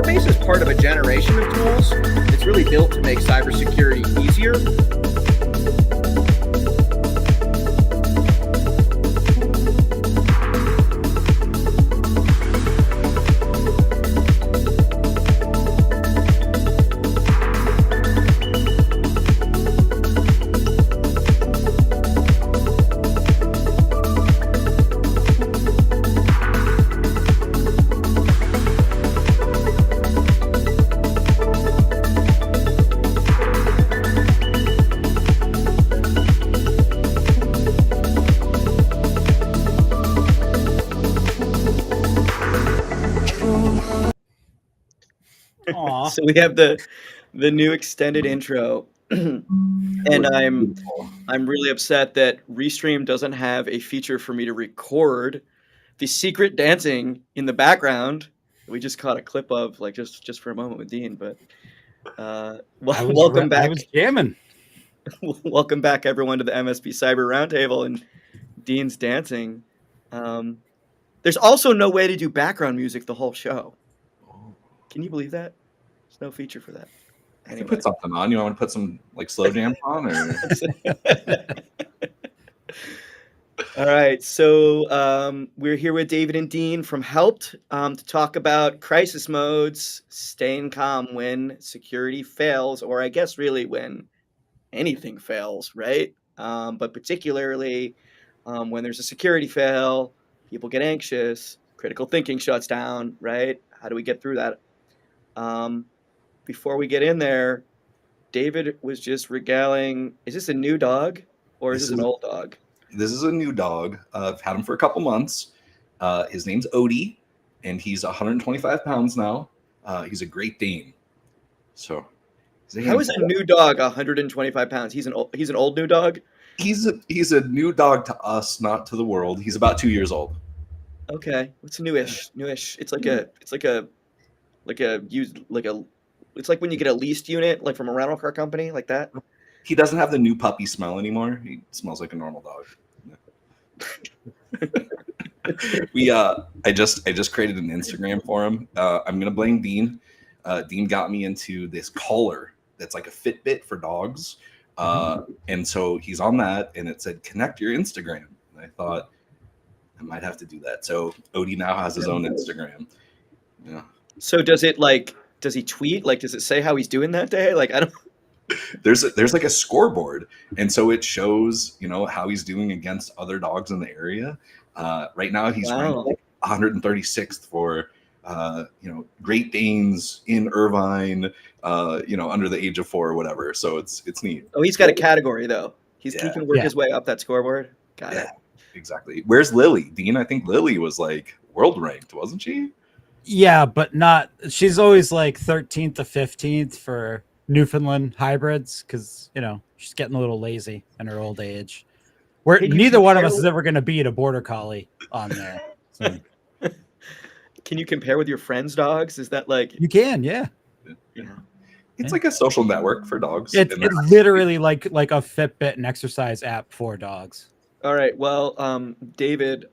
interface is part of a generation of tools. It's really built to make cybersecurity easier. So we have the new extended intro, and I'm really upset that Restream doesn't have a feature for me to record the secret dancing in the background. We just caught a clip of, like, just for a moment with Dean, but welcome back. I was jamming. Welcome back, everyone, to the MSP Cyber Roundtable and Dean's dancing. There's also no way to do background music the whole show. Can you believe that? There's no feature for that. Anyway. Put something on. You want to put some like slow jams on? Or? All right. So we're here with David and Dean from Helpt to talk about crisis modes, staying calm when security fails, or I guess really when anything fails, right? But particularly when there's a security fail, people get anxious, critical thinking shuts down, right? How do we get through that? Before we get in there, David was just regaling. Is this a new dog or is this an old dog? This is a new dog. I've had him for a couple months. His name's Odie, and he's 125 pounds now. He's a Great Dane. So, how is a new dog 125 pounds? He's an old new dog. He's a new dog to us, not to the world. He's about 2 years old. Okay, what's newish? It's like when you get a leased unit, like from a rental car company, like that. He doesn't have the new puppy smell anymore. He smells like a normal dog. I just created an Instagram for him. I'm gonna blame Dean. Dean got me into this collar that's like a Fitbit for dogs, and so he's on that, and it said connect your Instagram. And I thought I might have to do that. So Odie now has his own Instagram. Yeah. So does he tweet? Like, does it say how he's doing that day? Like, I don't. There's like a scoreboard, and so it shows how he's doing against other dogs in the area. Right now he's ranked like 136th for Great Danes in Irvine, under the age of 4 or whatever. So it's neat. Oh, he's got a category though. He can work his way up that scoreboard. Got it. Exactly. Where's Lily? Dean, I think Lily was like world ranked, wasn't she? Yeah, but not. She's always like 13th to 15th for Newfoundland hybrids because she's getting a little lazy in her old age. Where neither one of us is ever going to beat a border collie on there. So. Can you compare with your friends' dogs? Is that like you can? Yeah. It's like a social network for dogs. It's literally like a Fitbit and exercise app for dogs. All right. Well, David,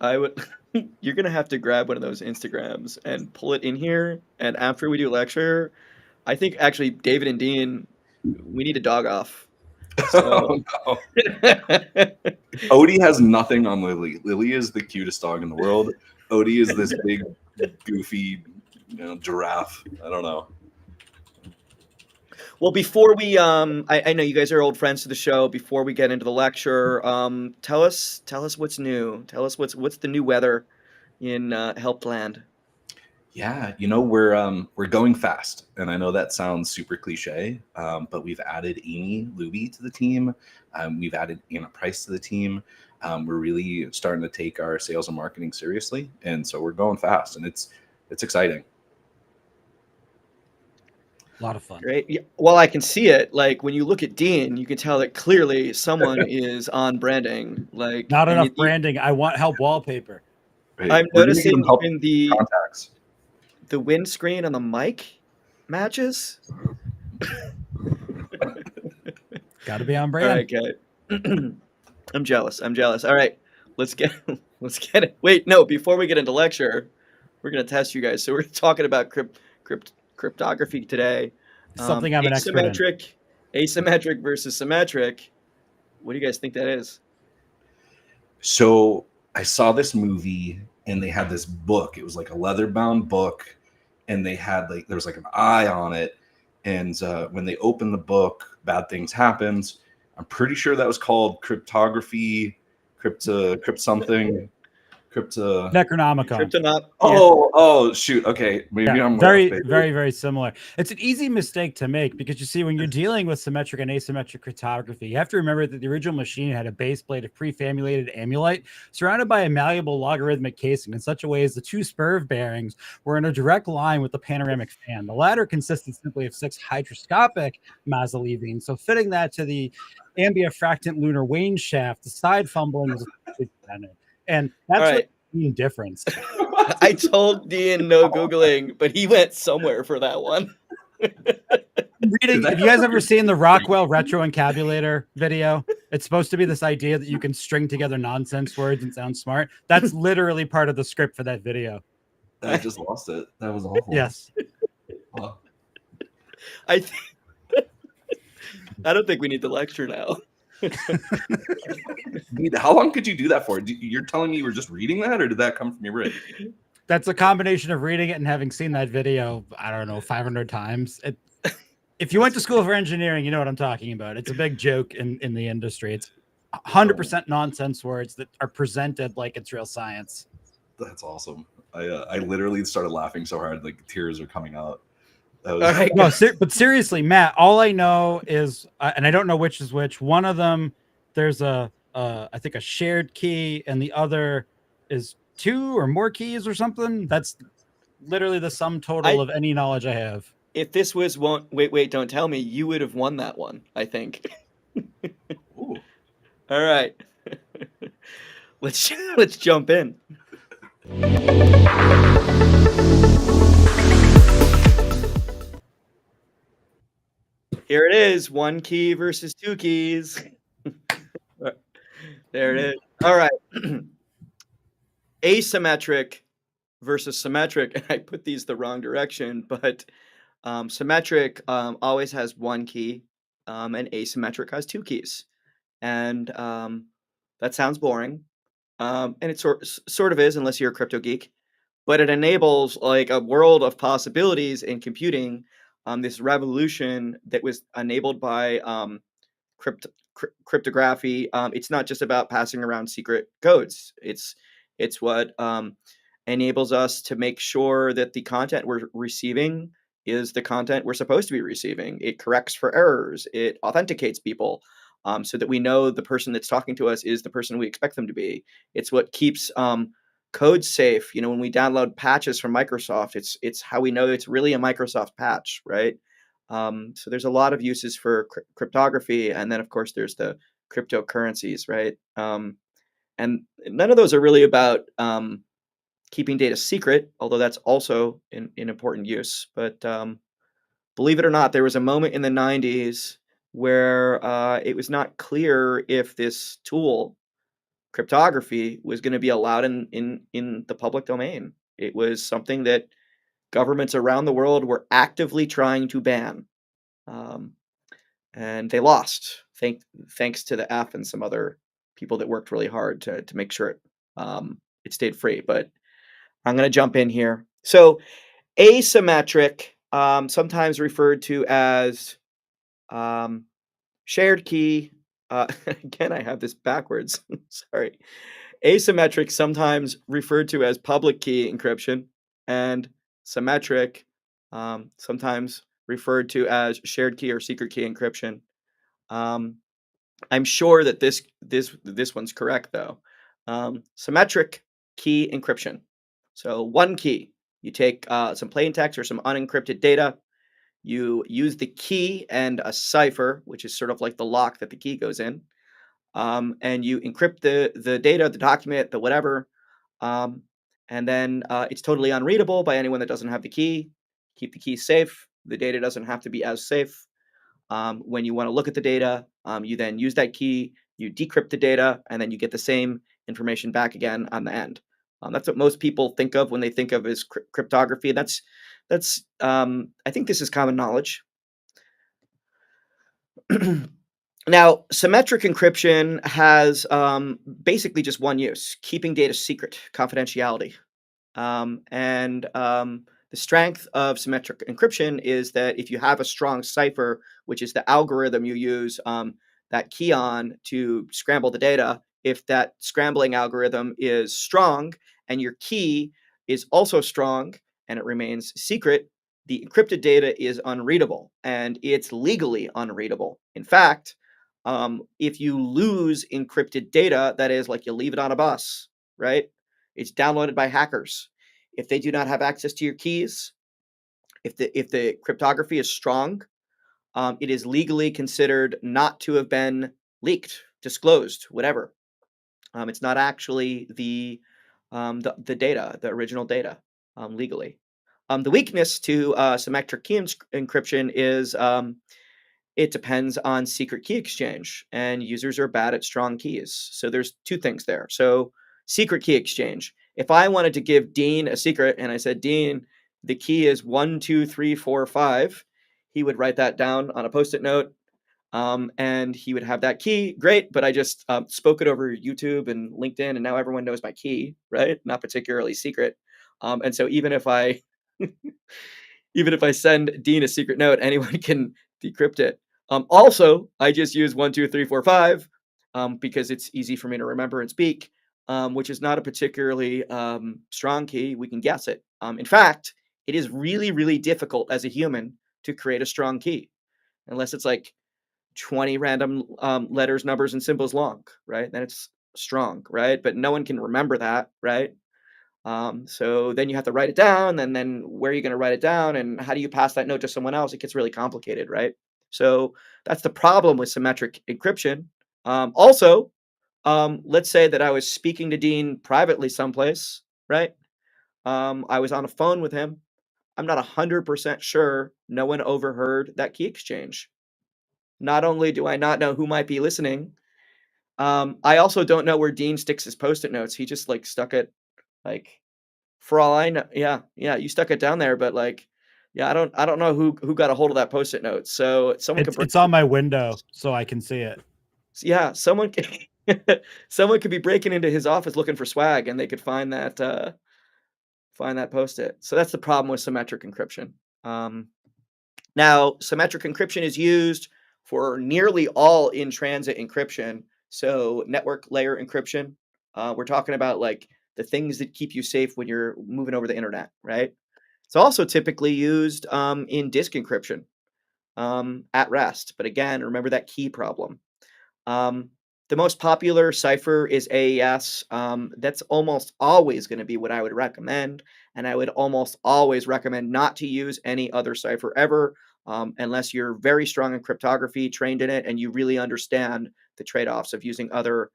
you're going to have to grab one of those Instagrams and pull it in here. And after we do lecture, I think actually David and Dean, we need a dog off. So. Oh, no. Odie has nothing on Lily. Lily is the cutest dog in the world. Odie is this big, goofy, giraffe. I don't know. Well, before we, I know you guys are old friends to the show. Before we get into the lecture, tell us what's new. Tell us what's the new weather in Helpt land. Yeah, we're going fast, and I know that sounds super cliche, but we've added Amy Luby to the team. We've added Anna Price to the team. We're really starting to take our sales and marketing seriously, and so we're going fast, and it's exciting. A lot of fun. Great. Yeah, well, I can see it. Like when you look at Dean, you can tell that clearly someone is on branding. Like not enough branding. I want Help wallpaper. Right. I'm noticing even contacts. The windscreen on the mic matches. Got to be on brand. All right, okay. I'm jealous. All right, let's get it. Wait, no. Before we get into lecture, we're gonna test you guys. So we're talking about cryptography today. Something I'm an expert in. Asymmetric versus symmetric. What do you guys think that is? So I saw this movie and they had this book. It was like a leather bound book, and they had like there was like an eye on it. And when they opened the book, bad things happened. I'm pretty sure that was called cryptography, crypt something, crypto. Necronomicon. Oh, shoot. Okay, maybe Yeah, I'm very, way off. very, very similar. It's an easy mistake to make because you see, when you're dealing with symmetric and asymmetric cryptography, you have to remember that the original machine had a base plate of prefamulated amulite surrounded by a malleable logarithmic casing in such a way as the two spur bearings were in a direct line with the panoramic fan. The latter consisted simply of 6 hydroscopic mazzolevines. So fitting that to the ambiafractant lunar wane shaft, the side fumbling was dependent. And All that's right. the difference. I told Dean no Googling, but he went somewhere for that one. Reading, have you guys ever seen the Rockwell retro encabulator video? It's supposed to be this idea that you can string together nonsense words and sound smart. That's literally part of the script for that video. I just lost it. That was awful. Yes. Wow. I don't think we need the lecture now. How long could you do that for? You're telling me you were just reading that, or did that come from your brain? That's a combination of reading it and having seen that video, I don't know, 500 times. If you went to school for engineering, you know what I'm talking about. It's a big joke in the industry. It's 100% nonsense words that are presented like it's real science. That's awesome. I literally started laughing so hard, like tears are coming out. That was... Right, no, but seriously, Matt, all I know is, and I don't know which is which. One of them, there's I think a shared key, and the other is 2 or more keys or something. That's literally the sum total of any knowledge I have. If this was one, wait, don't tell me, you would have won that one, I think. Ooh. All right. Let's jump in. Here it is, 1 key versus 2 keys. There it is. All right. Asymmetric versus symmetric. I put these the wrong direction, but symmetric always has 1 key, and asymmetric has 2 keys. And that sounds boring. And it sort of is, unless you're a crypto geek. But it enables like a world of possibilities in computing. This revolution that was enabled by cryptography. It's not just about passing around secret codes. It's what enables us to make sure that the content we're receiving is the content we're supposed to be receiving. It corrects for errors. It authenticates people, so that we know the person that's talking to us is the person we expect them to be. It's what keeps code safe. You know, when we download patches from Microsoft, it's how we know it's really a Microsoft patch, right? So there's a lot of uses for cryptography, and then of course there's the cryptocurrencies, right? And none of those are really about keeping data secret, although that's also an important use. But believe it or not, there was a moment in the 90s where it was not clear if this tool, cryptography, was going to be allowed in the public domain. It was something that governments around the world were actively trying to ban. And they lost, thanks to the F and some other people that worked really hard to make sure it stayed free. But I'm going to jump in here. So asymmetric, sometimes referred to as shared key. Again, I have this backwards. Sorry. Asymmetric, sometimes referred to as public key encryption, and symmetric, sometimes referred to as shared key or secret key encryption. I'm sure that this one's correct though. Symmetric key encryption. So 1 key. You take some plain text or some unencrypted data. You use the key and a cipher, which is sort of like the lock that the key goes in, and you encrypt the data, the document, the whatever, um, and then it's totally unreadable by anyone that doesn't have the key. Keep the key safe. The data doesn't have to be as safe. When you want to look at the data, you then use that key, you decrypt the data, and then you get the same information back again on the end. That's what most people think of when they think of as cryptography. That's I think this is common knowledge. Now, symmetric encryption has basically just one use: keeping data secret, confidentiality. The strength of symmetric encryption is that if you have a strong cipher, which is the algorithm you use that key on to scramble the data, if that scrambling algorithm is strong and your key is also strong and it remains secret, the encrypted data is unreadable and it's legally unreadable. In fact, if you lose encrypted data, that is, like you leave it on a bus, right? It's downloaded by hackers. If they do not have access to your keys, if the cryptography is strong, it is legally considered not to have been leaked, disclosed, whatever. It's not actually the data, the original data, legally. The weakness to symmetric key encryption is it depends on secret key exchange, and users are bad at strong keys. So there's two things there. So secret key exchange. If I wanted to give Dean a secret and I said, Dean, the key is 12345, he would write that down on a post-it note, and he would have that key. Great, but I just spoke it over YouTube and LinkedIn, and now everyone knows my key, right? Not particularly secret. And so even if I even if I send Dean a secret note, anyone can decrypt it. Also, I just use 12345 because it's easy for me to remember and speak, which is not a particularly strong key. We can guess it. In fact, it is really, really difficult as a human to create a strong key, unless it's like 20 random letters, numbers, and symbols long, right? Then it's strong, right? But no one can remember that, right? So then you have to write it down, and then where are you going to write it down, and how do you pass that note to someone else? It gets really complicated, right? So that's the problem with symmetric encryption. Also, let's say that I was speaking to Dean privately someplace, right? I was on a phone with him. I'm not 100% sure no one overheard that key exchange. Not only do I not know who might be listening, I also don't know where Dean sticks his post-it notes. He just like stuck it like for all I know, yeah, you stuck it down there, but, like, yeah, I don't know who got a hold of that Post-it note, so someone could break It's on my window, so I can see it. yeah, someone could someone could be breaking into his office looking for swag, and they could find that Post-it. So that's the problem with symmetric encryption. Um, Now, symmetric encryption is used for nearly all in-transit encryption, so network layer encryption. We're talking about, like, the things that keep you safe when you're moving over the internet, right? It's also typically used in disk encryption at rest. But again, remember that key problem. Um, the most popular cipher is AES. That's almost always going to be what I would recommend. And I would almost always recommend not to use any other cipher ever, unless you're very strong in cryptography, trained in it, and you really understand the trade offs of using other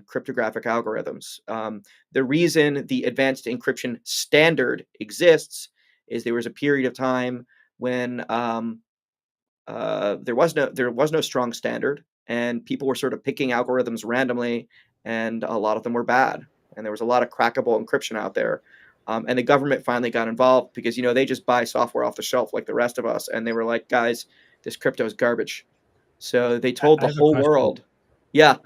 cryptographic algorithms. The reason the advanced encryption standard exists is there was a period of time when there was no strong standard, and people were sort of picking algorithms randomly, and a lot of them were bad, and there was a lot of crackable encryption out there. And the government finally got involved because they just buy software off the shelf like the rest of us, and they were like, guys, this crypto is garbage. So they told I the have a whole question. world, yeah,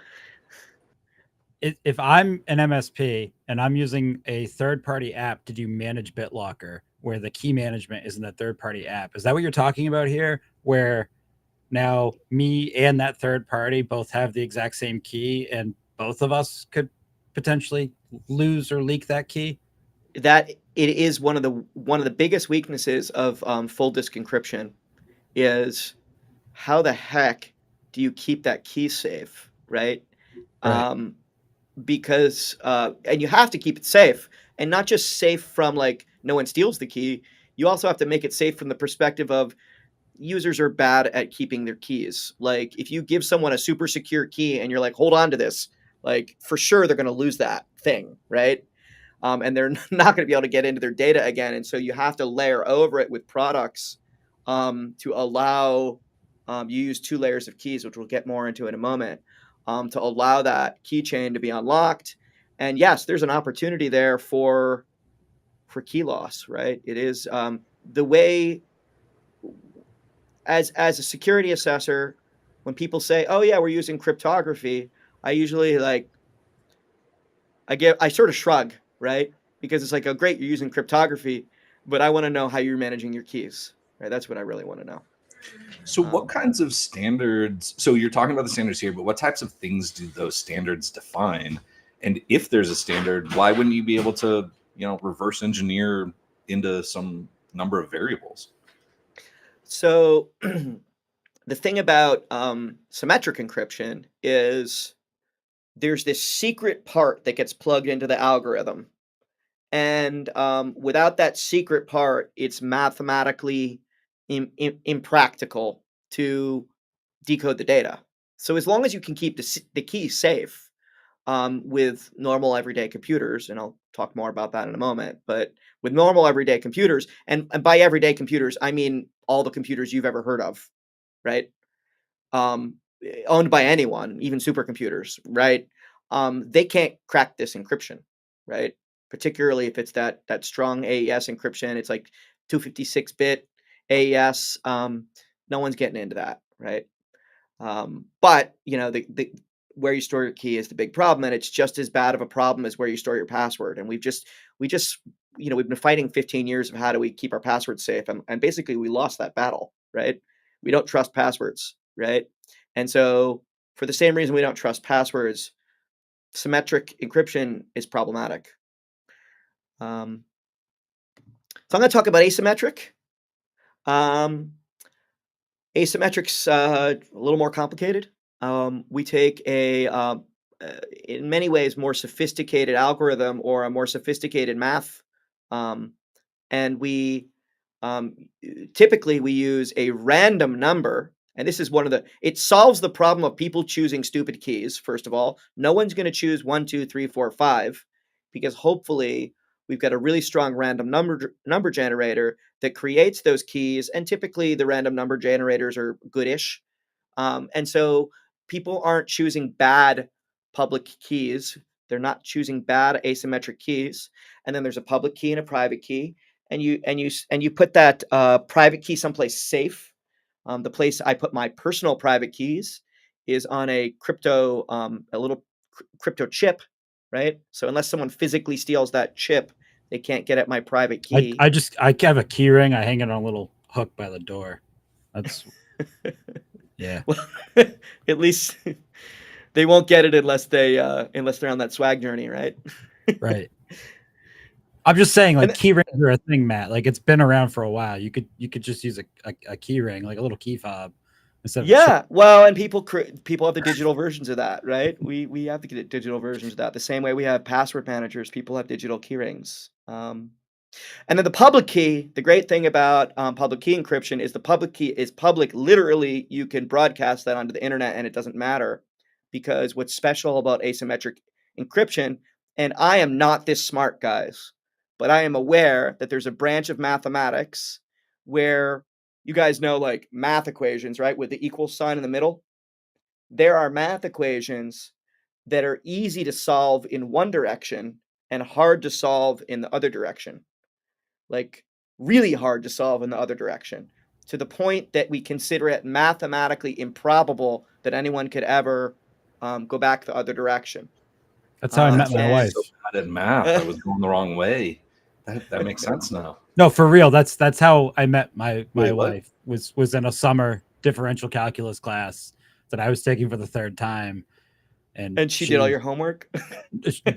If I'm an MSP and I'm using a third-party app to do manage BitLocker, where the key management is in the third-party app, is that what you're talking about here? Where now me and that third party both have the exact same key, and both of us could potentially lose or leak that key? that it is one of the biggest weaknesses of full disk encryption is how the heck do you keep that key safe, right? Right. Um, because and you have to keep it safe, and not just safe from like no one steals the key. You also have to make it safe from the perspective of users are bad at keeping their keys. Like if you give someone a super secure key and you're like, hold on to this, like for sure they're going to lose that thing, right? And they're not going to be able to get into their data again. And so you have to layer over it with products to allow you use two layers of keys, which we'll get more into in a moment, to allow that keychain to be unlocked. And yes, there's an opportunity there for key loss, right? It is the way, as a security assessor, when people say, "Oh yeah, we're using cryptography," I usually I sort of shrug, right? Because it's like, "Oh great, you're using cryptography, but I want to know how you're managing your keys." Right? That's what I really want to know. So what kinds of standards, so you're talking about the standards here, but what types of things do those standards define? And if there's a standard, why wouldn't you be able to, reverse engineer into some number of variables? So the thing about symmetric encryption is there's this secret part that gets plugged into the algorithm. And without that secret part, it's mathematically impractical to decode the data. So as long as you can keep the key safe with normal everyday computers, and I'll talk more about that in a moment, but with normal everyday computers, and by everyday computers, I mean all the computers you've ever heard of, right? um, Owned by anyone, even supercomputers, right? They can't crack this encryption, right? Particularly if it's that strong AES encryption. It's like 256-bit AES. No one's getting into that, right? But the where you store your key is the big problem, and it's just as bad of a problem as where you store your password. And we just we've been fighting 15 years of how do we keep our passwords safe, and basically we lost that battle, right? We don't trust passwords, right? And so for the same reason we don't trust passwords, symmetric encryption is problematic. So I'm going to talk about asymmetric. Um, Asymmetric's a little more complicated. We take in many ways, more sophisticated algorithm or a more sophisticated math, um, and we typically we use a random number. And this is it solves the problem of people choosing stupid keys. First of all, no one's going to choose 1, 2, 3, 4, 5, because hopefully we've got a really strong random number generator that creates those keys. And typically the random number generators are goodish. And so people aren't choosing bad public keys. They're not choosing bad asymmetric keys. And then there's a public key and a private key, and you put that private key someplace safe. The place I put my personal private keys is on a little crypto chip, right? So unless someone physically steals that chip, they can't get at my private key. I have a key ring. I hang it on a little hook by the door. That's yeah. Well, at least they won't get it unless they're on that swag journey, right? Right. I'm just saying, like, And key rings are a thing, Matt. Like, it's been around for a while. You could just use a key ring, like a little key fob, instead of a chip. yeah, well, and people have the digital versions of that, right? We have the digital versions of that. The same way we have password managers, people have digital key rings. And then the public key, the great thing about public key encryption is the public key is public. Literally, you can broadcast that onto the internet and it doesn't matter, because what's special about asymmetric encryption, and I am not this smart, guys, but I am aware that there's a branch of mathematics where you guys know, like, math equations, right? With the equal sign in the middle. There are math equations that are easy to solve in one direction and hard to solve in the other direction. Like, really hard to solve in the other direction, to the point that we consider it mathematically improbable that anyone could ever go back the other direction. That's how I met That's my why I'm wife. so bad at math. I was going the wrong way. That makes sense now. No, for real. That's how I met my Wait, what? wife. Was in a summer differential calculus class that I was taking for the third time, And she did all your homework.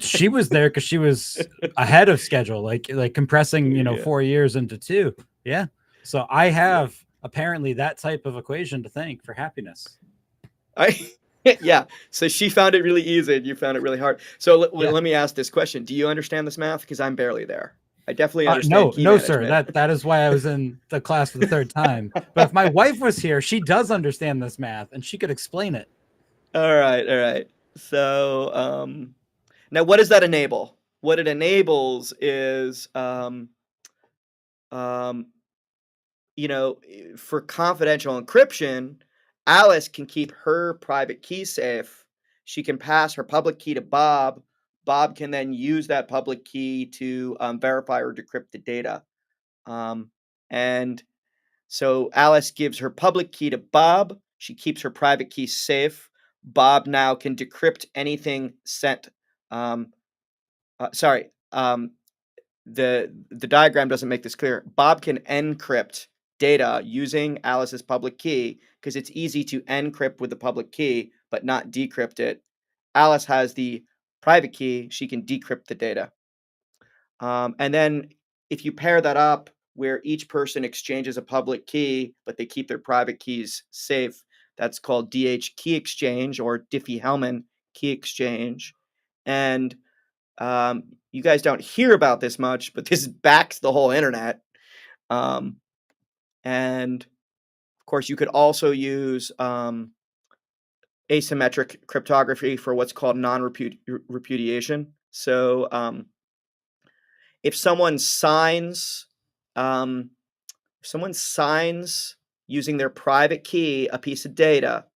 she was there because she was ahead of schedule, like compressing, Yeah. 4 years into 2. Yeah. So I have apparently that type of equation to thank for happiness. Yeah. So she found it really easy and you found it really hard. So Yeah. let me ask this question. Do you understand this math? Because I'm barely there. I definitely understand key no, sir. management. That is why I was in the class for the third time. But if my wife was here, she does understand this math and she could explain it. All right. So now what does that enable? What it enables is um, for confidential encryption, Alice can keep her private key safe. She can pass her public key to Bob. Bob can then use that public key to verify or decrypt the data. And so Alice gives her public key to Bob. She keeps her private key safe. Bob now can decrypt anything sent. Sorry, the diagram doesn't make this clear. Bob can encrypt data using Alice's public key because it's easy to encrypt with the public key but not decrypt it. Alice has the private key; she can decrypt the data. And then if you pair that up where each person exchanges a public key, but they keep their private keys safe, that's called DH key exchange or Diffie-Hellman key exchange. And you guys don't hear about this much, but this backs the whole internet. And of course, you could also use asymmetric cryptography for what's called non-repudiation. So if someone signs, um, using their private key a piece of data,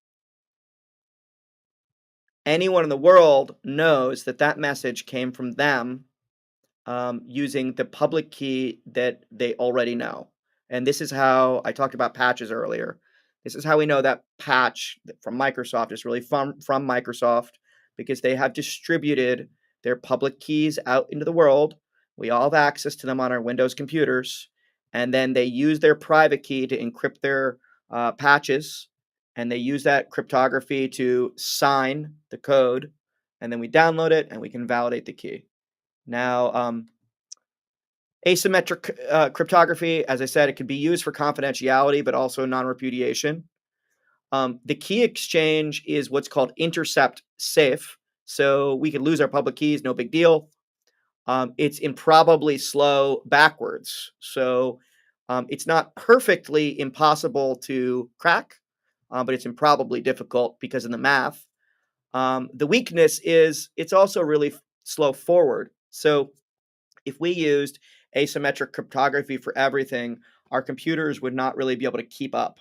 anyone in the world knows that that message came from them using the public key that they already know. And this is how I talked about patches earlier. This is how we know that patch from Microsoft is really from Microsoft because they have distributed their public keys out into the world. We all have access to them on our Windows computers. And then they use their private key to encrypt their patches. And they use that cryptography to sign the code. And then we download it and we can validate the key. Now, asymmetric cryptography, as I said, it can be used for confidentiality, but also non-repudiation. The key exchange is what's called intercept safe. So we can lose our public keys, no big deal. It's improbably slow backwards. So it's not perfectly impossible to crack, but it's improbably difficult because of the math. The weakness is it's also really slow forward. So if we used asymmetric cryptography for everything, our computers would not really be able to keep up.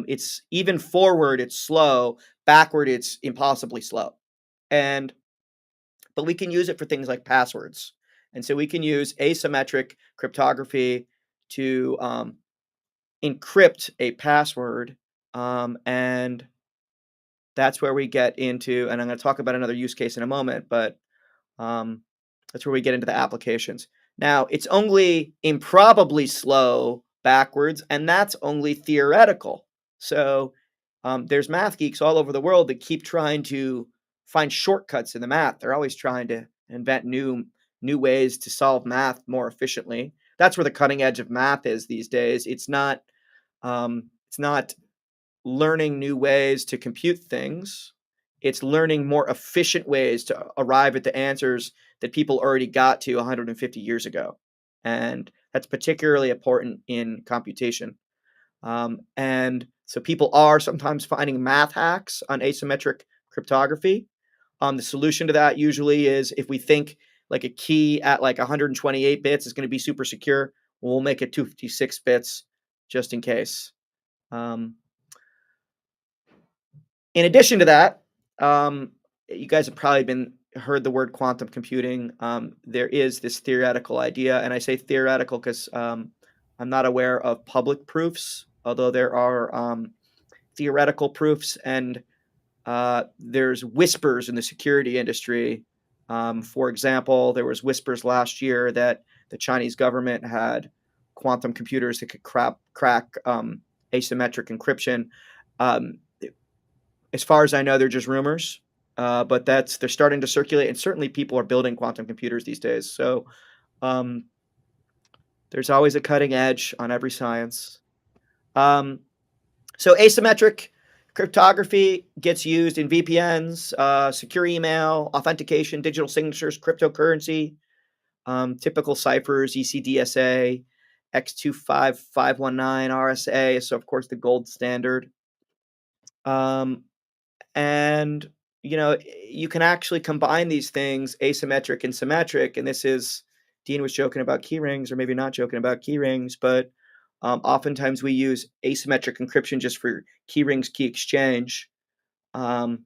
It's even forward, it's slow. Backward, it's impossibly slow. But we can use it for things like passwords. And so we can use asymmetric cryptography to encrypt a password. And that's where we get into, and I'm going to talk about another use case in a moment, but that's where we get into the applications. Now, it's only improbably slow backwards, and that's only theoretical. So there's math geeks all over the world that keep trying to find shortcuts in the math. They're always trying to invent new ways to solve math more efficiently. That's where the cutting edge of math is these days. It's not learning new ways to compute things. It's learning more efficient ways to arrive at the answers that people already got to 150 years ago. And that's particularly important in computation. And so people are sometimes finding math hacks on asymmetric cryptography. The solution to that usually is if we think like a key at like 128 bits is going to be super secure, we'll make it 256 bits just in case. In addition to that, you guys have probably heard the word quantum computing. There is this theoretical idea, and I say theoretical because I'm not aware of public proofs, although there are theoretical proofs, and there's whispers in the security industry. For example, there was whispers last year that the Chinese government had quantum computers that could crack asymmetric encryption. As far as I know, they're just rumors, but they're starting to circulate, and certainly people are building quantum computers these days. So there's always a cutting edge on every science. So asymmetric cryptography gets used in VPNs, secure email, authentication, digital signatures, cryptocurrency, typical ciphers, ECDSA, X25519 RSA, so of course the gold standard. And you can actually combine these things, asymmetric and symmetric. And Dean was joking about key rings, or maybe not joking about key rings, but oftentimes we use asymmetric encryption just for key rings, key exchange, and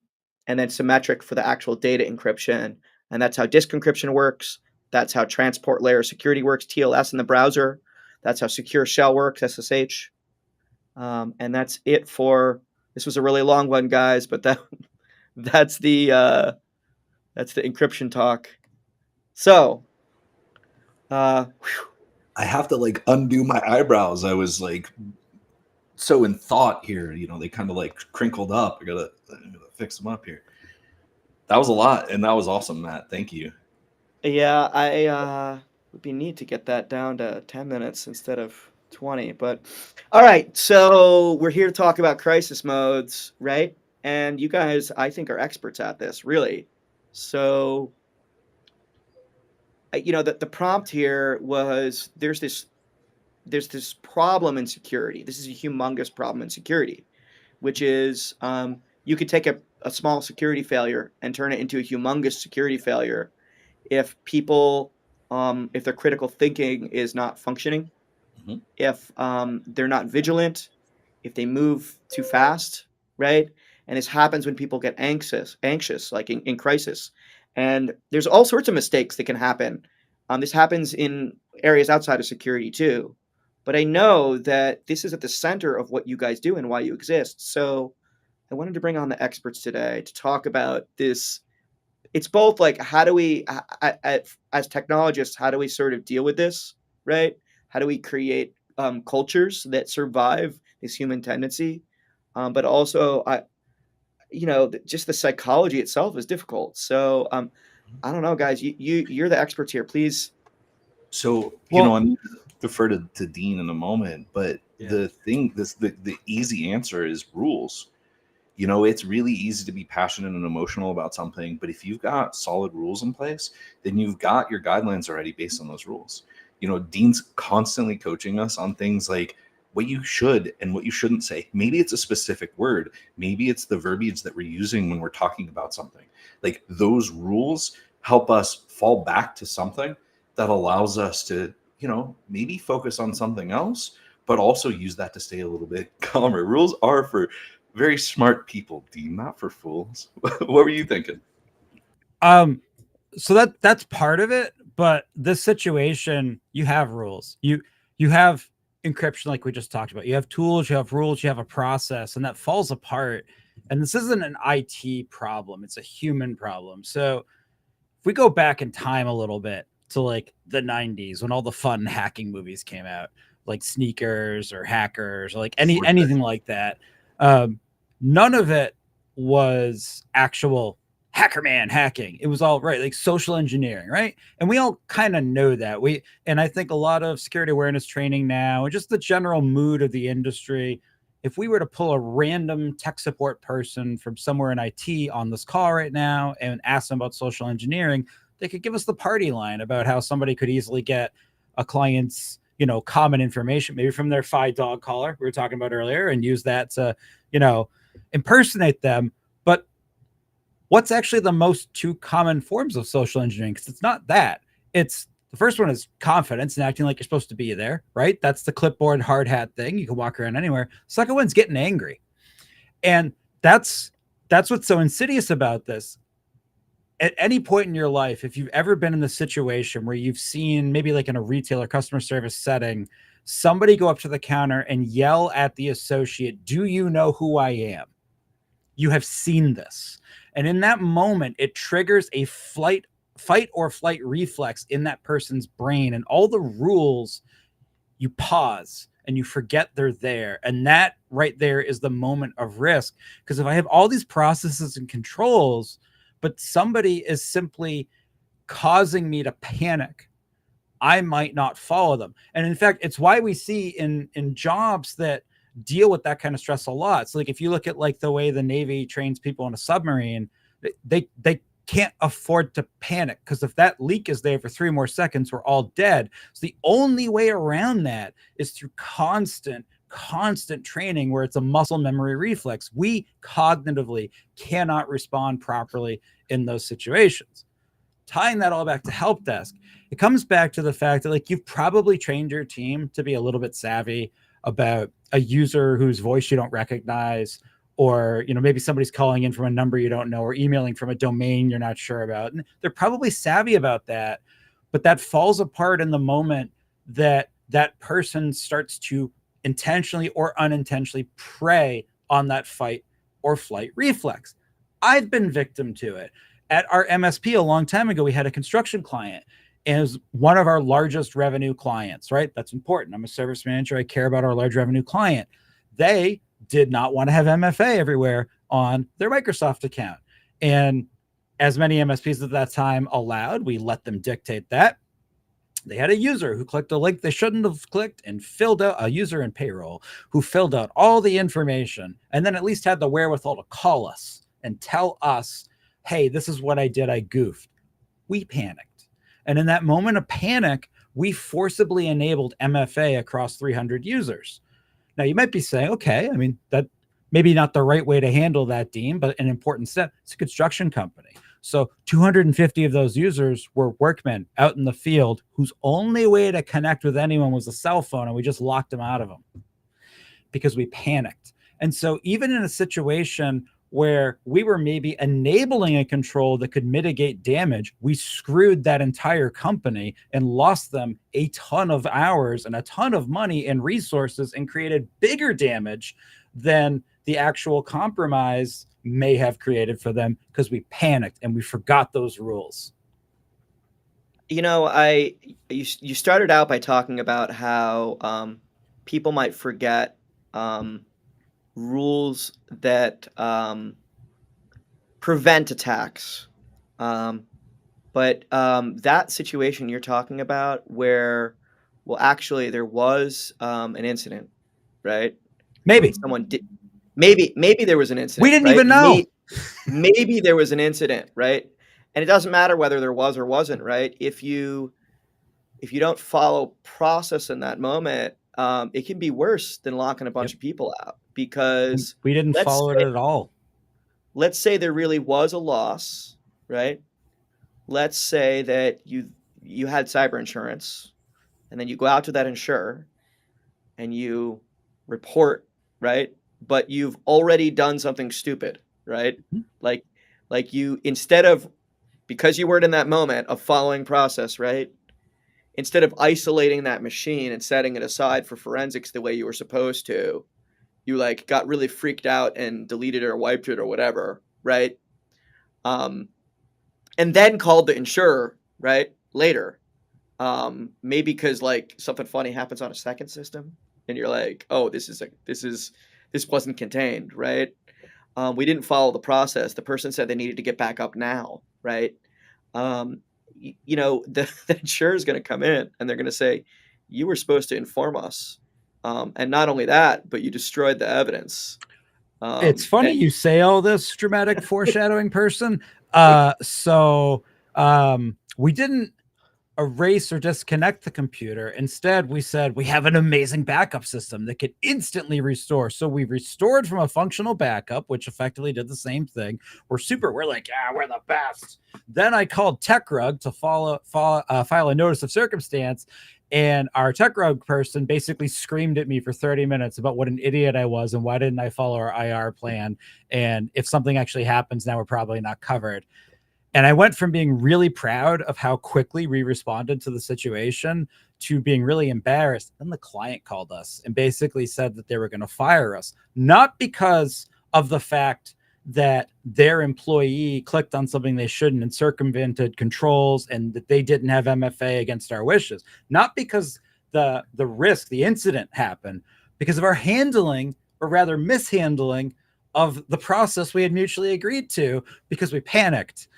then symmetric for the actual data encryption. And that's how disk encryption works. That's how transport layer security works, TLS in the browser. That's how secure shell works, SSH. And that's it for, this was a really long one, guys, but that's the encryption talk. So, I have to like undo my eyebrows. I was like so in thought here, you know, they kind of like crinkled up. I gotta fix them up here. That was a lot, and that was awesome, Matt. Thank you. yeah, I would be neat to get that down to 10 minutes instead of 20. But all right, so we're here to talk about crisis modes, right? And you guys, I think, are experts at this, really. So, you know, the prompt here was there's this problem in security. This is a humongous problem in security, which is you could take a small security failure and turn it into a humongous security failure if people, if their critical thinking is not functioning, Mhm. if they're not vigilant, if they move too fast, right? And this happens when people get anxious, like in crisis. And there's all sorts of mistakes that can happen. This happens in areas outside of security too. But I know that this is at the center of what you guys do and why you exist. So I wanted to bring on the experts today to talk about this. It's both like, how do we, as technologists, how do we sort of deal with this, right? How do we create cultures that survive this human tendency? But also, just the psychology itself is difficult. So I don't know, guys. You're the experts here. Please. So, Well- I'm gonna defer to Dean in a moment, but Yeah. the easy answer is rules. You know, it's really easy to be passionate and emotional about something, but if you've got solid rules in place, then you've got your guidelines already based on those rules. You know, Dean's constantly coaching us on things like what you should and what you shouldn't say. Maybe it's a specific word, maybe it's the verbiage that we're using when we're talking about something. Like, those rules help us fall back to something that allows us to, maybe focus on something else, but also use that to stay a little bit calmer. Rules are for very smart people, Dean, not for fools. What were you thinking? So that's part of it, but this situation, you have rules. You have encryption, like we just talked about. You have tools, you have rules, you have a process, and that falls apart. And this isn't an IT problem, it's a human problem. So if we go back in time a little bit to like the 90s when all the fun hacking movies came out, like Sneakers or Hackers or like anything like that, none of it was actual hacker man hacking. It was all right, like social engineering, right? And we all kind of know that. And I think a lot of security awareness training now and just the general mood of the industry, if we were to pull a random tech support person from somewhere in IT on this call right now and ask them about social engineering, they could give us the party line about how somebody could easily get a client's, common information, maybe from their Phi dog collar we were talking about earlier, and use that to, impersonate them. But what's actually the most two common forms of social engineering? Because it's not that. It's the first one is confidence and acting like you're supposed to be there, right? That's the clipboard hard hat thing. You can walk around anywhere. Second one's getting angry. And that's what's so insidious about this. At any point in your life, if you've ever been in the situation where you've seen, maybe like in a retail or customer service setting, somebody go up to the counter and yell at the associate, "Do you know who I am?" You have seen this. And in that moment, it triggers a fight or flight reflex in that person's brain. And all the rules, you pause and you forget they're there. And that right there is the moment of risk. Because if I have all these processes and controls, but somebody is simply causing me to panic, I might not follow them. And in fact, it's why we see in jobs that deal with that kind of stress a lot. So like if you look at like the way the Navy trains people in a submarine, they can't afford to panic, because if that leak is there for 3 more seconds, we're all dead. So the only way around that is through constant training, where it's a muscle memory reflex. We cognitively cannot respond properly in those situations. Tying that all back to help desk, it comes back to the fact that like you've probably trained your team to be a little bit savvy about a user whose voice you don't recognize, or maybe somebody's calling in from a number you don't know, or emailing from a domain you're not sure about. And they're probably savvy about that, but that falls apart in the moment that that person starts to intentionally or unintentionally prey on that fight or flight reflex. I've been victim to it. At our MSP a long time ago, we had a construction client, and it was one of our largest revenue clients, right? That's important. I'm a service manager. I care about our large revenue client. They did not want to have MFA everywhere on their Microsoft account. And as many MSPs at that time allowed, we let them dictate that. They had a user who clicked a link they shouldn't have clicked and filled out, a user in payroll who filled out all the information and then at least had the wherewithal to call us and tell us, hey, this is what I did. I goofed. We panicked. And in that moment of panic, we forcibly enabled MFA across 300 users. Now, you might be saying, okay, I mean, that maybe not the right way to handle that, Dean, but an important step. It's a construction company. So 250 of those users were workmen out in the field whose only way to connect with anyone was a cell phone, and we just locked them out of them because we panicked. And so even in a situation where we were maybe enabling a control that could mitigate damage, we screwed that entire company and lost them a ton of hours and a ton of money and resources and created bigger damage than the actual compromise may have created for them because we panicked and we forgot those rules. You started out by talking about how people might forget rules that prevent attacks. But that situation you're talking about where, well, actually there was an incident, right? Maybe. Someone did. Maybe there was an incident. We didn't right? even know. Maybe there was an incident, right? And it doesn't matter whether there was or wasn't, right? If you don't follow process in that moment, it can be worse than locking a bunch of people out because we didn't follow it at all. Let's say there really was a loss, right? Let's say that you had cyber insurance, and then you go out to that insurer and you report, right? But you've already done something stupid, right? Mm-hmm. Like you, instead of, because you weren't in that moment of following process, right? Instead of isolating that machine and setting it aside for forensics the way you were supposed to, you like got really freaked out and deleted it or wiped it or whatever, right? And then called the insurer, right? Later. Maybe because like something funny happens on a second system and you're like, oh, this wasn't contained, right? We didn't follow the process. The person said they needed to get back up now, right? The insurer is going to come in and they're going to say, you were supposed to inform us. And not only that, but you destroyed the evidence. It's funny you say all this, dramatic foreshadowing person. We didn't erase or disconnect the computer. Instead, we said we have an amazing backup system that could instantly restore. So we restored from a functional backup, which effectively did the same thing. We're like, yeah, we're the best. Then I called TechRug to file a notice of circumstance. And our TechRug person basically screamed at me for 30 minutes about what an idiot I was and why didn't I follow our IR plan. And if something actually happens now, we're probably not covered. And I went from being really proud of how quickly we responded to the situation to being really embarrassed. Then the client called us and basically said that they were going to fire us, not because of the fact that their employee clicked on something they shouldn't and circumvented controls and that they didn't have MFA against our wishes, not because the incident happened, because of our handling, or rather mishandling, of the process we had mutually agreed to because we panicked.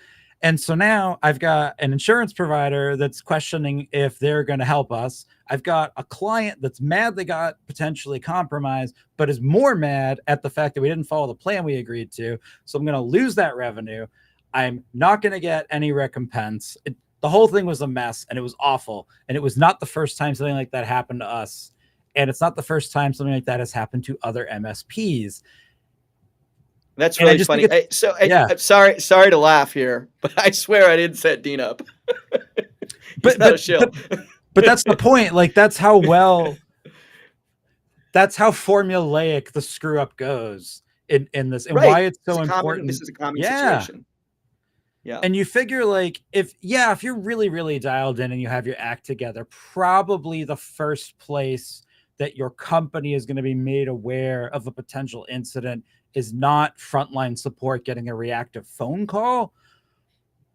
And so now I've got an insurance provider that's questioning if they're going to help us. I've got a client that's mad they got potentially compromised, but is more mad at the fact that we didn't follow the plan we agreed to. So I'm going to lose that revenue. I'm not going to get any recompense. The whole thing was a mess and it was awful. And it was not the first time something like that happened to us. And it's not the first time something like that has happened to other MSPs. That's really funny. I'm sorry to laugh here, but I swear I didn't set Dean up. but that's the point. Like that's how formulaic the screw up goes. in this, and Right. why it's so This important. is a common Yeah. situation. Yeah. And you figure, like, if you're really, really dialed in and you have your act together, probably the first place that your company is going to be made aware of a potential incident is not frontline support getting a reactive phone call.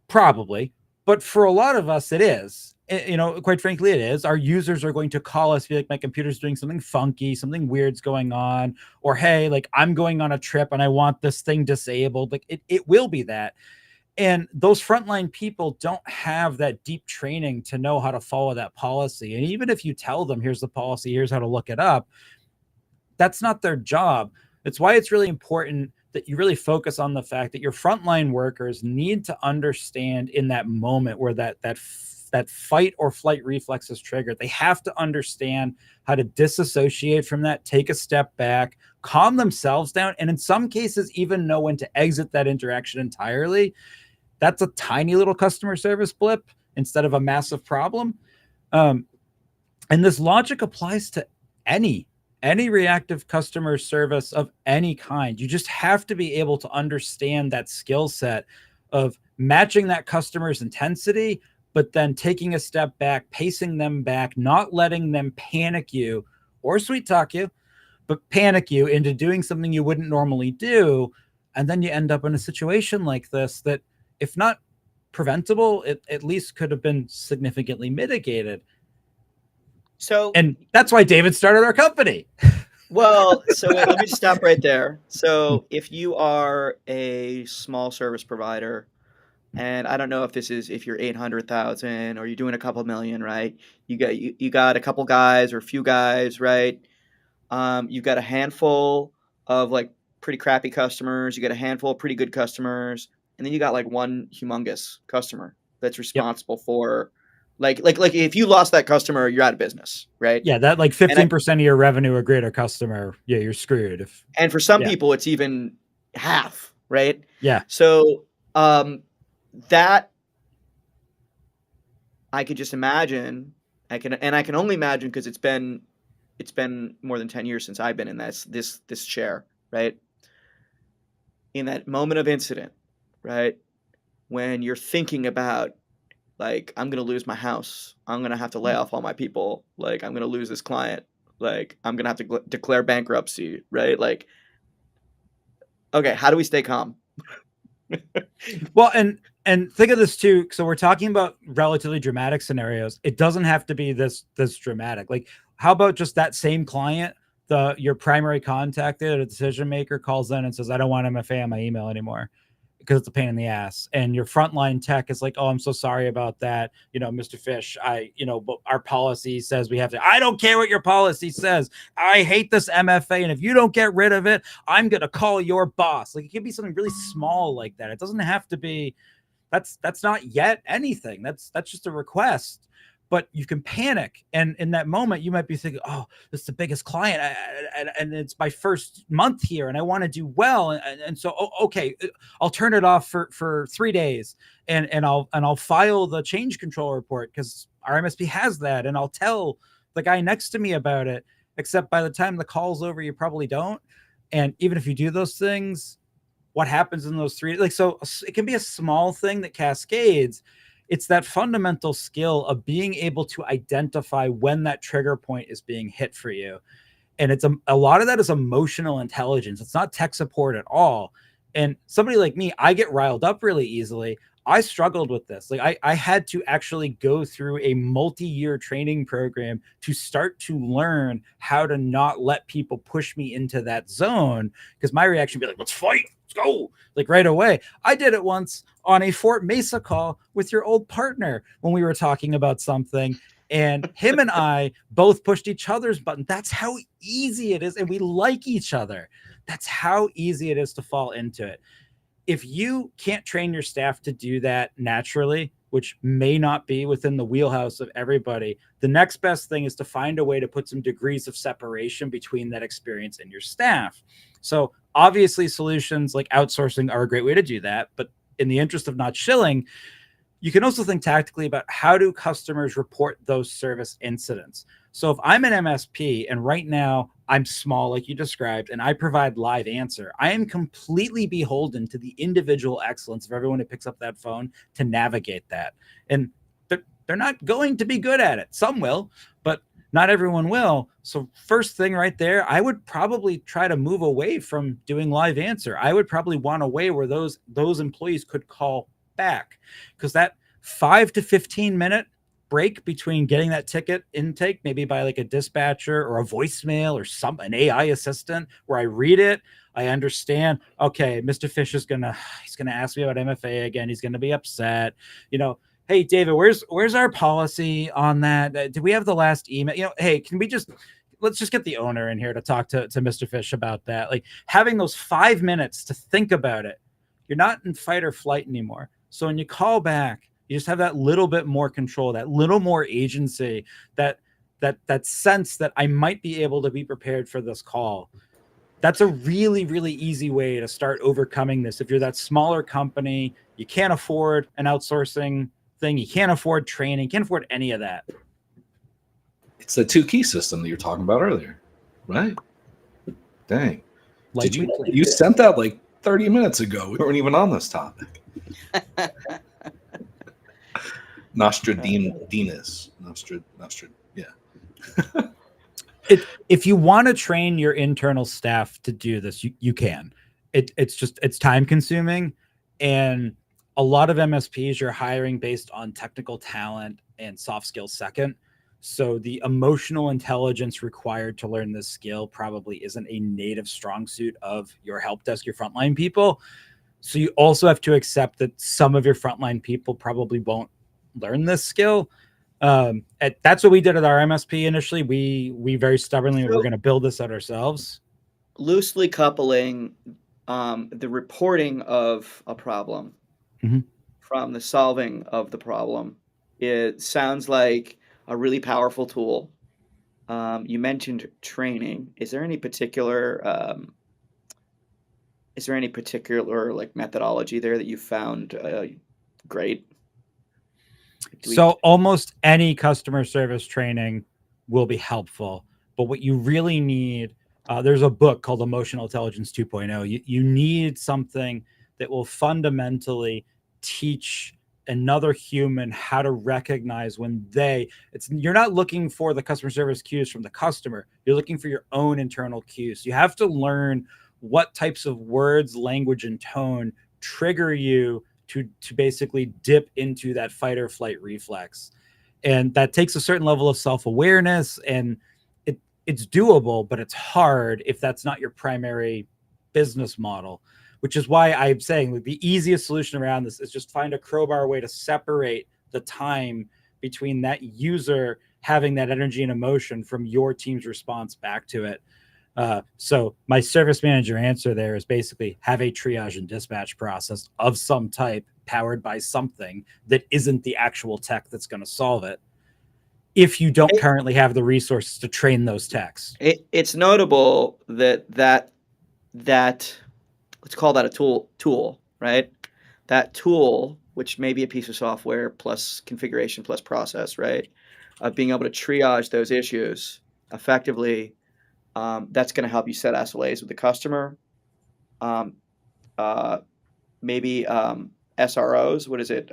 Probably. But for a lot of us, it is. You know, quite frankly, it is. Our users are going to call us, be like, my computer's doing something funky, something weird's going on, or hey, like, I'm going on a trip and I want this thing disabled. Like, it will be that. And those frontline people don't have that deep training to know how to follow that policy. And even if you tell them, here's the policy, here's how to look it up, that's not their job. It's why it's really important that you really focus on the fact that your frontline workers need to understand in that moment where that fight or flight reflex is triggered. They have to understand how to disassociate from that, take a step back, calm themselves down, and in some cases even know when to exit that interaction entirely. That's a tiny little customer service blip instead of a massive problem. And this logic applies to any reactive customer service of any kind. You just have to be able to understand that skill set of matching that customer's intensity, but then taking a step back, pacing them back, not letting them panic you or sweet talk you, but panic you into doing something you wouldn't normally do. And then you end up in a situation like this that, if not preventable, it at least could have been significantly mitigated. So, and that's why David started our company. Well, so let me just stop right there. So if you are a small service provider, and I don't know if you're 800,000 or you're doing a couple million, right? You got a couple guys or a few guys, right? You've got a handful of like pretty crappy customers. You got a handful of pretty good customers, and then you got like one humongous customer that's responsible for like if you lost that customer, you're out of business, right? Yeah, that like 15% of your revenue or greater customer, yeah, you're screwed. And for some people, it's even half, right? Yeah. So that I could just imagine. I can only imagine because it's been more than 10 years since I've been in this chair, right? In that moment of incident, right? When you're thinking about, like, I'm going to lose my house. I'm going to have to lay off all my people. Like, I'm going to lose this client. Like, I'm going to have to declare bankruptcy, right? Like, okay, how do we stay calm? Well, and think of this too. So we're talking about relatively dramatic scenarios. It doesn't have to be this dramatic. Like, how about just that same client, your primary contact, a decision maker, calls in and says, I don't want MFA on my email anymore because it's a pain in the ass. And your frontline tech is like, oh, I'm so sorry about that. You know, Mr. Fish, but our policy says we have to. I don't care what your policy says. I hate this MFA. And if you don't get rid of it, I'm going to call your boss. Like, it can be something really small like that. It doesn't have to be, that's not yet anything. That's just a request. But you can panic, and in that moment, you might be thinking, "Oh, this is the biggest client, and it's my first month here, and I want to do well, and so okay, I'll turn it off for 3 days, and I'll file the change control report because our MSP has that, and I'll tell the guy next to me about it. Except by the time the call's over, you probably don't, and even if you do those things, what happens in those 3? Like, so it can be a small thing that cascades. It's that fundamental skill of being able to identify when that trigger point is being hit for you. And it's a lot of that is emotional intelligence. It's not tech support at all. And somebody like me, I get riled up really easily. I struggled with this. Like, I had to actually go through a multi-year training program to start to learn how to not let people push me into that zone, because my reaction would be like, let's fight, let's go, like right away. I did it once on a Fort Mesa call with your old partner when we were talking about something, and him and I both pushed each other's button. That's how easy it is. And we like each other. That's how easy it is to fall into it. If you can't train your staff to do that naturally, which may not be within the wheelhouse of everybody, the next best thing is to find a way to put some degrees of separation between that experience and your staff. So obviously solutions like outsourcing are a great way to do that. But in the interest of not shilling, you can also think tactically about how do customers report those service incidents. So if I'm an MSP and right now I'm small, like you described, and I provide live answer, I am completely beholden to the individual excellence of everyone who picks up that phone to navigate that. And they're not going to be good at it. Some will, but not everyone will. So first thing right there, I would probably try to move away from doing live answer. I would probably want a way where those employees could call back, because that 5 to 15 minute break between getting that ticket intake, maybe by like a dispatcher or a voicemail or an AI assistant, where I read it, I understand, okay, Mr. Fish is he's gonna ask me about MFA again. He's gonna be upset. Hey, David, where's our policy on that? Do we have the last email? Hey, let's just get the owner in here to talk to Mr. Fish about that. Like, having those 5 minutes to think about it. You're not in fight or flight anymore. So when you call back, you just have that little bit more control, that little more agency, that sense that I might be able to be prepared for this call. That's a really, really easy way to start overcoming this. If you're that smaller company, you can't afford an outsourcing thing, you can't afford training, can't afford any of that. It's the 2 key system that you're talking about earlier, right? Dang. Did you sent that like 30 minutes ago? We weren't even on this topic. Nostradamus. Yeah. If you want to train your internal staff to do this, you can. It's time consuming, and a lot of MSPs you're hiring based on technical talent and soft skills second. So the emotional intelligence required to learn this skill probably isn't a native strong suit of your help desk, your frontline people. So you also have to accept that some of your frontline people probably won't learn this skill. That's what we did at our MSP initially. We very stubbornly were going to build this out ourselves. Loosely coupling the reporting of a problem from the solving of the problem, it sounds like a really powerful tool. You mentioned training. Is there any particular like methodology there that you found great? So almost any customer service training will be helpful, but what you really need, there's a book called Emotional Intelligence 2.0. You need something that will fundamentally teach another human how to recognize when you're not looking for the customer service cues from the customer. You're looking for your own internal cues. You have to learn what types of words, language, and tone trigger you to basically dip into that fight or flight reflex. And that takes a certain level of self-awareness, and it's doable, but it's hard if that's not your primary business model, which is why I'm saying the easiest solution around this is just find a crowbar way to separate the time between that user having that energy and emotion from your team's response back to it. So my service manager answer there is basically have a triage and dispatch process of some type powered by something that isn't the actual tech that's going to solve it, if you don't currently have the resources to train those techs. It's notable that let's call that a tool, right? That tool, which may be a piece of software plus configuration plus process, right? Of being able to triage those issues effectively. That's going to help you set SLAs with the customer. Maybe SROs. What is it?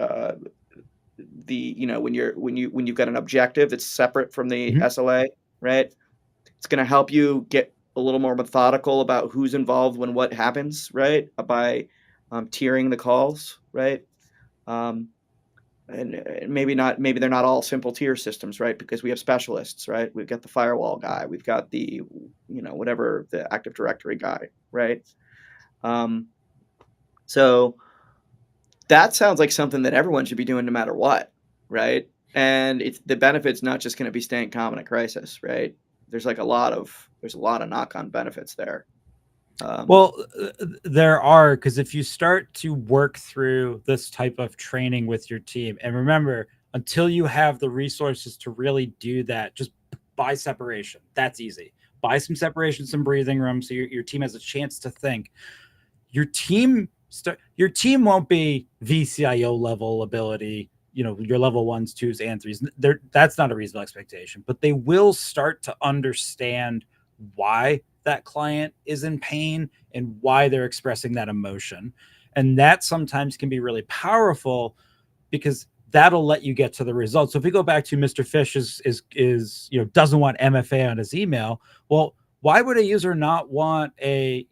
When you've got an objective that's separate from the SLA, right? It's going to help you get a little more methodical about who's involved when what happens, right? By tiering the calls, right? And maybe they're not all simple tier systems, right? Because we have specialists, right? We've got the firewall guy, we've got the, whatever, the Active Directory guy, right? So that sounds like something that everyone should be doing no matter what, right? And the benefit's not just going to be staying calm in a crisis, right? There's a lot of knock-on benefits there. There are, because if you start to work through this type of training with your team, and remember, until you have the resources to really do that, just buy separation. That's easy. Buy some separation, some breathing room, so your team has a chance to think. Your team won't be VCIO level ability your level 1s, 2s, and 3s. That's not a reasonable expectation, but they will start to understand why that client is in pain and why they're expressing that emotion. And that sometimes can be really powerful because that'll let you get to the result. So if we go back to Mr. Fish is doesn't want MFA on his email, well, why would a user not want a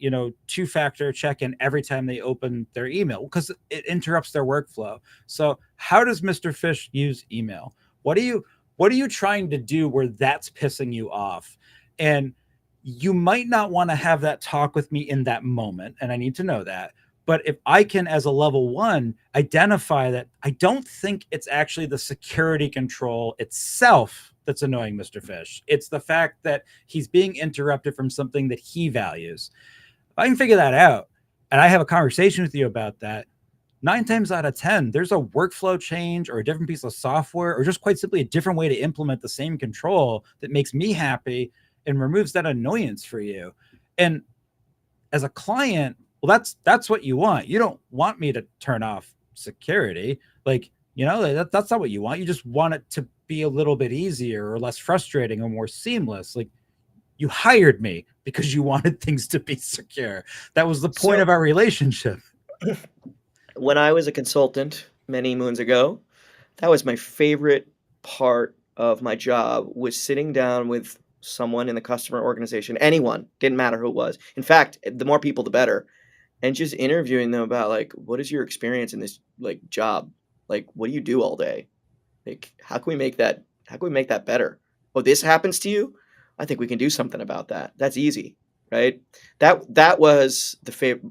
two-factor check-in every time they open their email? Because it interrupts their workflow. So how does Mr. Fish use email? What are you trying to do where that's pissing you off? And you might not want to have that talk with me in that moment, and I need to know that. But if I can, as a level 1, identify that I don't think it's actually the security control itself that's annoying Mr. Fish. It's the fact that he's being interrupted from something that he values. If I can figure that out, and I have a conversation with you about that, 9 times out of 10, there's a workflow change or a different piece of software or just quite simply a different way to implement the same control that makes me happy and removes that annoyance for you. And as a client, well, that's what you want. You don't want me to turn off security. Like, that's not what you want. You just want it to be a little bit easier or less frustrating or more seamless. Like, you hired me because you wanted things to be secure. That was the point of our relationship. When I was a consultant many moons ago, that was my favorite part of my job, was sitting down with someone in the customer organization, anyone, didn't matter who it was. In fact, the more people, the better. And just interviewing them about, like, what is your experience in this, like, job? Like, what do you do all day? Like, how can we make that better? Oh, this happens to you? I think we can do something about that. That's easy, right? That was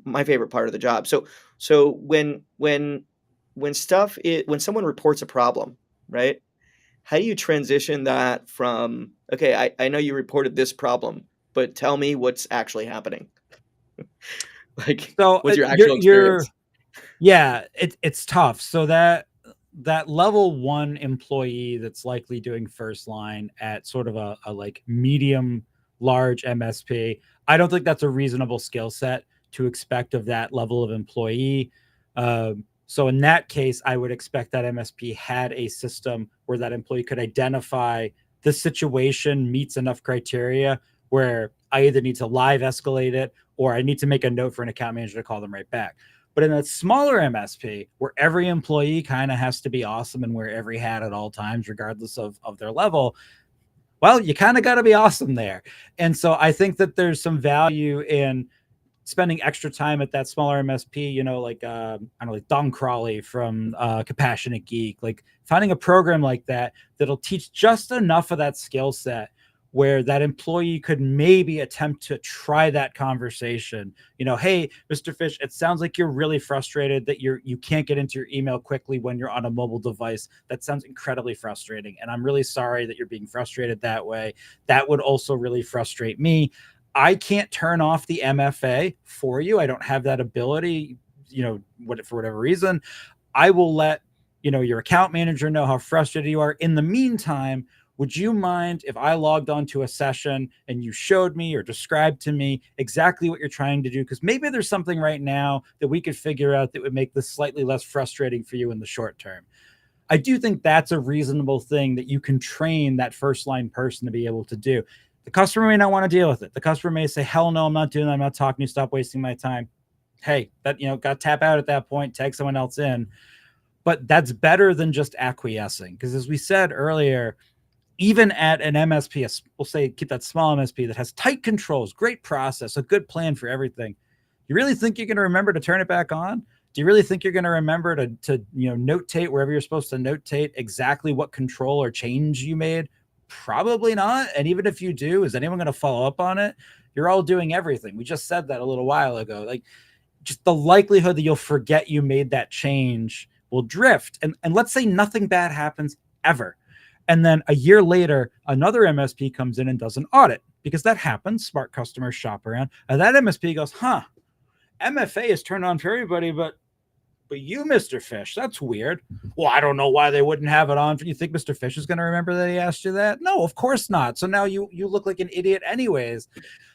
my favorite part of the job. So when someone reports a problem, right? How do you transition that from, okay, I know you reported this problem, but tell me what's actually happening? Like, so what's your actual experience? Yeah, it's tough. So that level 1 employee that's likely doing first line at sort of a like medium large MSP, I don't think that's a reasonable skill set to expect of that level of employee. So in that case, I would expect that MSP had a system where that employee could identify the situation meets enough criteria where I either need to live escalate it or I need to make a note for an account manager to call them right back. But in a smaller MSP where every employee kind of has to be awesome and wear every hat at all times, regardless of their level, well, you kind of got to be awesome there. And so I think that there's some value in spending extra time at that smaller MSP, like I don't know, like Don Crawley from Compassionate Geek, like finding a program like that'll teach just enough of that skill set where that employee could maybe attempt to try that conversation. Hey, Mr. Fish, it sounds like you're really frustrated that you can't get into your email quickly when you're on a mobile device. That sounds incredibly frustrating. And I'm really sorry that you're being frustrated that way. That would also really frustrate me. I can't turn off the MFA for you. I don't have that ability, for whatever reason. I will let, your account manager know how frustrated you are. In the meantime, would you mind if I logged onto a session and you showed me or described to me exactly what you're trying to do? Because maybe there's something right now that we could figure out that would make this slightly less frustrating for you in the short term. I do think that's a reasonable thing that you can train that first line person to be able to do. The customer may not want to deal with it. The customer may say, hell no, I'm not doing that. I'm not talking to you. Stop wasting my time. Hey, that, got to tap out at that point, tag someone else in. But that's better than just acquiescing. Because as we said earlier, even at an MSP, we'll say keep that small MSP that has tight controls, great process, a good plan for everything. You really think you're going to remember to turn it back on? Do you really think you're going to remember to notate wherever you're supposed to notate exactly what control or change you made? Probably not. And even if you do, is anyone going to follow up on it? You're all doing everything. We just said that a little while ago. Like, just the likelihood that you'll forget you made that change will drift. And let's say nothing bad happens ever. And then a year later, another MSP comes in and does an audit, because that happens. Smart customers shop around. And that MSP goes, MFA is turned on for everybody, but you, Mr. Fish, that's weird. Well, I don't know why they wouldn't have it on. You think Mr. Fish is going to remember that he asked you that? No, of course not. So now you look like an idiot anyways.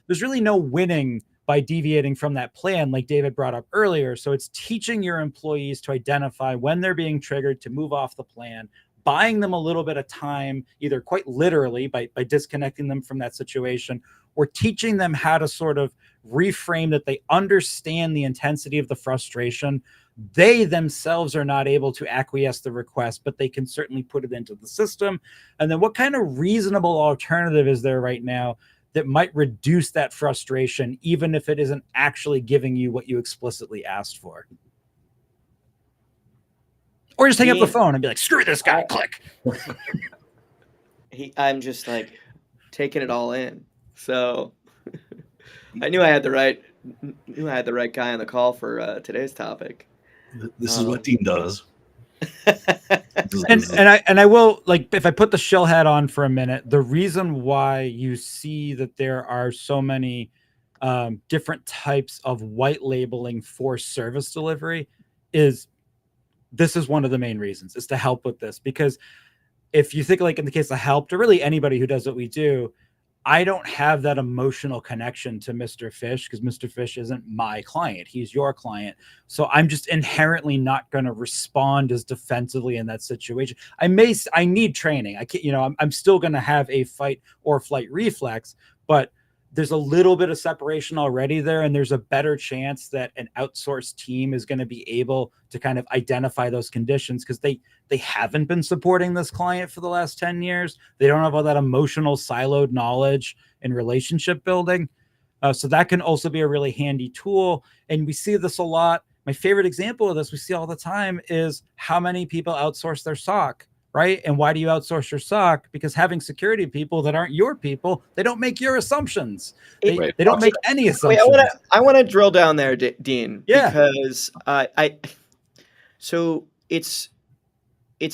There's really no winning by deviating from that plan, like David brought up earlier. So it's teaching your employees to identify when they're being triggered to move off the plan, buying them a little bit of time, either quite literally by disconnecting them from that situation, or teaching them how to sort of reframe that they understand the intensity of the frustration. They themselves are not able to acquiesce the request, but they can certainly put it into the system. And then what kind of reasonable alternative is there right now that might reduce that frustration, even if it isn't actually giving you what you explicitly asked for? Or just hang up the phone and be like, screw this guy, click. I'm just like taking it all in. So I knew I had the right guy on the call for today's topic. This is what Dean does. And I will, like, if I put the shill hat on for a minute, the reason why you see that there are so many different types of white labeling for service delivery is this is one of the main reasons, is to help with this. Because if you think, like in the case of Helpt, or really anybody who does what we do, I don't have that emotional connection to Mr. Fish because Mr. Fish isn't my client. He's your client. So I'm just inherently not going to respond as defensively in that situation. I need training. I can't, I'm still going to have a fight or flight reflex, but there's a little bit of separation already there. And there's a better chance that an outsourced team is going to be able to kind of identify those conditions because they haven't been supporting this client for the last 10 years. They don't have all that emotional siloed knowledge and relationship building. So that can also be a really handy tool. And we see this a lot. My favorite example of this we see all the time is how many people outsource their SOC, right? And why do you outsource your SOC? Because having security people that aren't your people, they don't make your assumptions. They don't make any assumptions. Wait, I want to drill down there, Dean, because so it's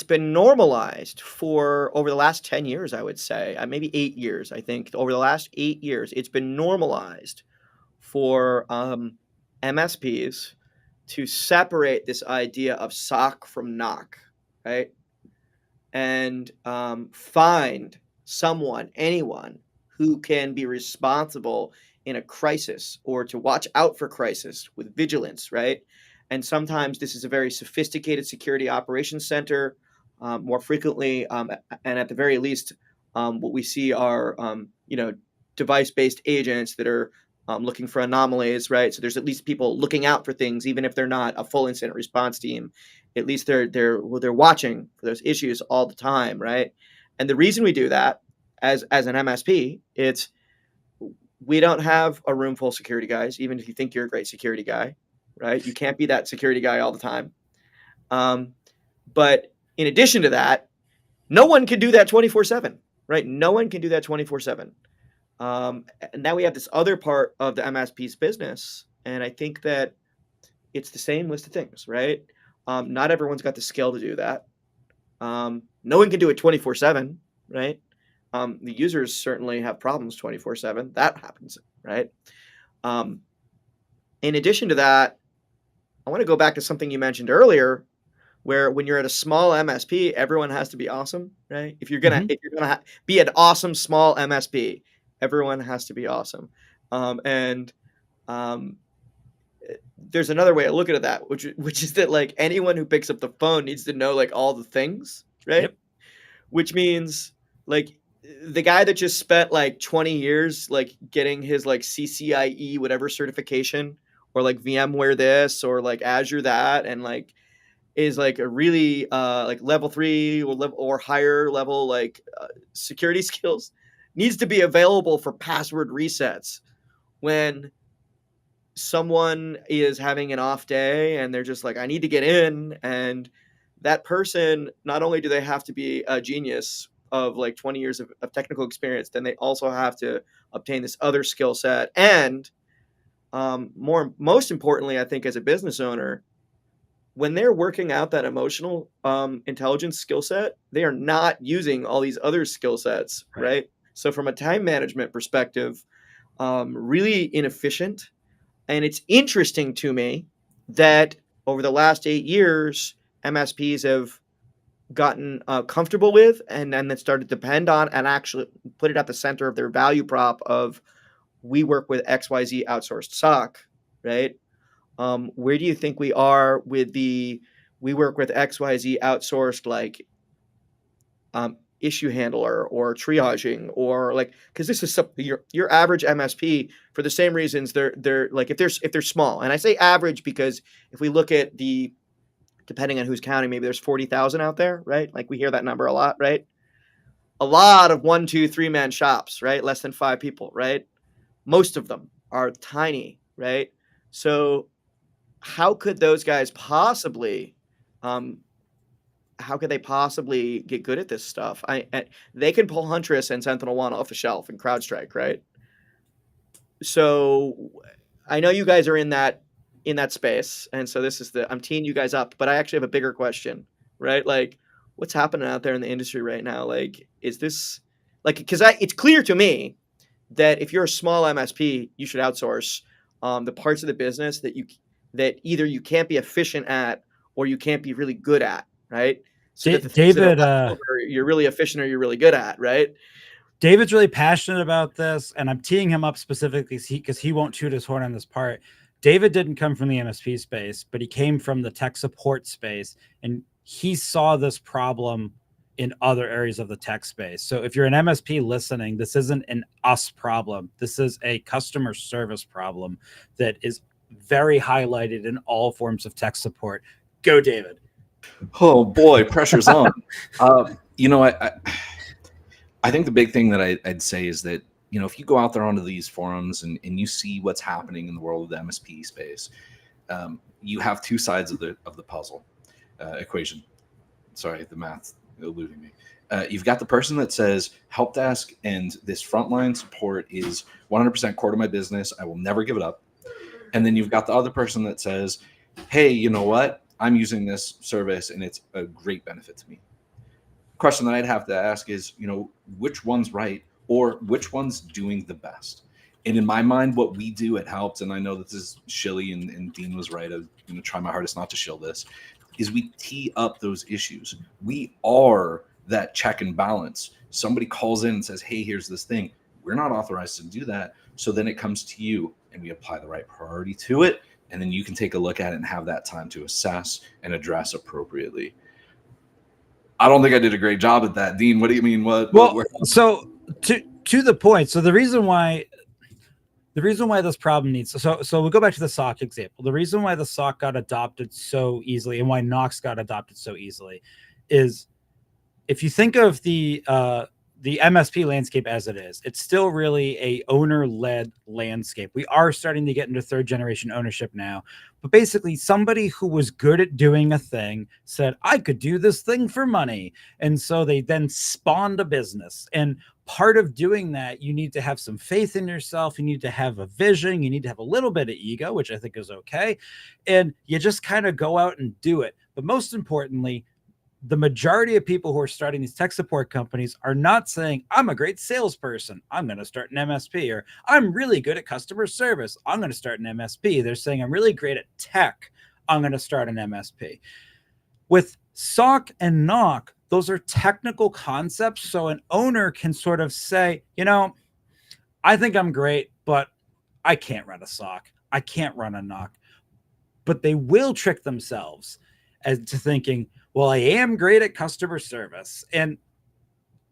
been normalized for over the last 10 years, I would say, maybe 8 years. I think over the last 8 years, it's been normalized for MSPs to separate this idea of SOC from NOC, right? And find anyone who can be responsible in a crisis or to watch out for crisis with vigilance, right? And sometimes this is a very sophisticated security operations center. More frequently, and at the very least, what we see are device-based agents that are looking for anomalies, right? So there's at least people looking out for things, even if they're not a full incident response team. At least they're watching for those issues all the time, right? And the reason we do that as an MSP, we don't have a room full of security guys, even if you think you're a great security guy, right? You can't be that security guy all the time. But in addition to that, no one can do that 24/7, right? No one can do that 24/7. And now we have this other part of the MSP's business, and I think that it's the same list of things, right? Not everyone's got the skill to do that. No one can do it 24/7, right? The users certainly have problems 24/7. That happens, right? In addition to that, I want to go back to something you mentioned earlier, where when you're at a small MSP, everyone has to be awesome, right? If you're gonna be an awesome small MSP, everyone has to be awesome. There's another way of looking at that, which is that like anyone who picks up the phone needs to know like all the things, right? Yep. Which means like the guy that just spent like 20 years like getting his like CCIE whatever certification or like VMware this or like Azure that and like is like a really like level 3 or higher level like security skills needs to be available for password resets when someone is having an off day and they're just like, I need to get in. And that person, not only do they have to be a genius of like 20 years of technical experience, then they also have to obtain this other skill set. And most importantly, I think as a business owner, when they're working out that emotional intelligence skill set, they are not using all these other skill sets, right? So from a time management perspective, really inefficient. And it's interesting to me that over the last 8 years, MSPs have gotten comfortable with and then that started to depend on and actually put it at the center of their value prop of we work with XYZ outsourced SOC, right? Where do you think we are with we work with XYZ outsourced like issue handler or triaging, or like, because this is your average MSP, for the same reasons they're like, if they're small, and I say average because if we look at depending on who's counting, maybe there's 40,000 out there, right? Like we hear that number a lot, right? A lot of 1, 2, 3 man shops, right? Less than 5 people, right? Most of them are tiny, right? So how could those guys possibly um, how could they possibly get good at this stuff? They can pull Huntress and Sentinel-1 off the shelf and CrowdStrike, right? So I know you guys are in that space, and so I'm teeing you guys up, but I actually have a bigger question, right? Like, what's happening out there in the industry right now? Like, is this like, because it's clear to me that if you're a small MSP, you should outsource the parts of the business that either you can't be efficient at or you can't be really good at, right? So that the things that are David, left over, you're really efficient or you're really good at, right? David's really passionate about this, and I'm teeing him up specifically because he won't toot his horn on this part. David didn't come from the MSP space, but he came from the tech support space, and he saw this problem in other areas of the tech space. So if you're an MSP listening, this isn't an us problem. This is a customer service problem that is very highlighted in all forms of tech support. Go, David. Oh boy, pressure's on. I think the big thing that I'd say is that, if you go out there onto these forums and you see what's happening in the world of the MSP space, you have two sides of the puzzle equation. Sorry, the math eluding me. You've got the person that says help desk and this frontline support is 100% core to my business. I will never give it up. And then you've got the other person that says, hey, you know what? I'm using this service and it's a great benefit to me. Question that I'd have to ask is, which one's right or which one's doing the best? And in my mind, what we do at Helpt, and I know this is shilly and Dean was right, I'm going to try my hardest not to shill this, is we tee up those issues. We are that check and balance. Somebody calls in and says, hey, here's this thing. We're not authorized to do that. So then it comes to you and we apply the right priority to it. And then you can take a look at it and have that time to assess and address appropriately. I don't think I did a great job at that. Dean, what do you mean? So to the point. So the reason why this problem needs, so we'll go back to the SOC example. The reason why the SOC got adopted so easily and why Knox got adopted so easily is, if you think of the MSP landscape as it is, it's still really a owner-led landscape. We are starting to get into third generation ownership now, but basically somebody who was good at doing a thing said, I could do this thing for money. And so they then spawned a business. And part of doing that, you need to have some faith in yourself. You need to have a vision. You need to have a little bit of ego, which I think is okay. And you just kind of go out and do it. But most importantly, the majority of people who are starting these tech support companies are not saying, I'm a great salesperson, I'm going to start an MSP, or I'm really good at customer service, I'm going to start an MSP. They're saying, I'm really great at tech, I'm going to start an MSP. With SOC and NOC, those are technical concepts. So an owner can sort of say, I think I'm great, but I can't run a SOC. I can't run a NOC. But they will trick themselves as to thinking, well, I am great at customer service. And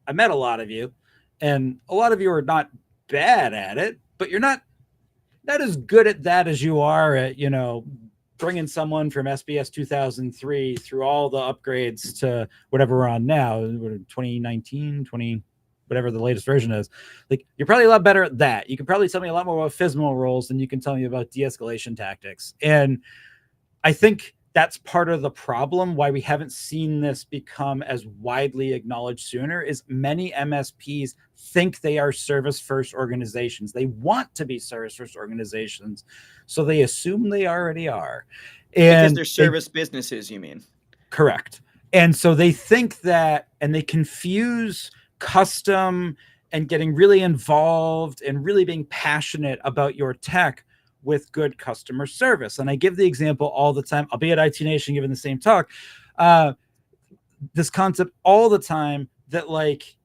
I met a lot of you, and a lot of you are not bad at it, but you're not as good at that as you are at, bringing someone from SBS 2003 through all the upgrades to whatever we're on now, 2019, whatever the latest version is. Like, you're probably a lot better at that. You can probably tell me a lot more about FSMO roles than you can tell me about de-escalation tactics. And I think that's part of the problem, why we haven't seen this become as widely acknowledged sooner, is many MSPs think they are service-first organizations. They want to be service-first organizations, so they assume they already are. And because they're service businesses, you mean? Correct. And so they think that, and they confuse custom and getting really involved and really being passionate about your tech with good customer service. And I give the example all the time. I'll be at IT Nation giving the same talk. This concept all the time that, like,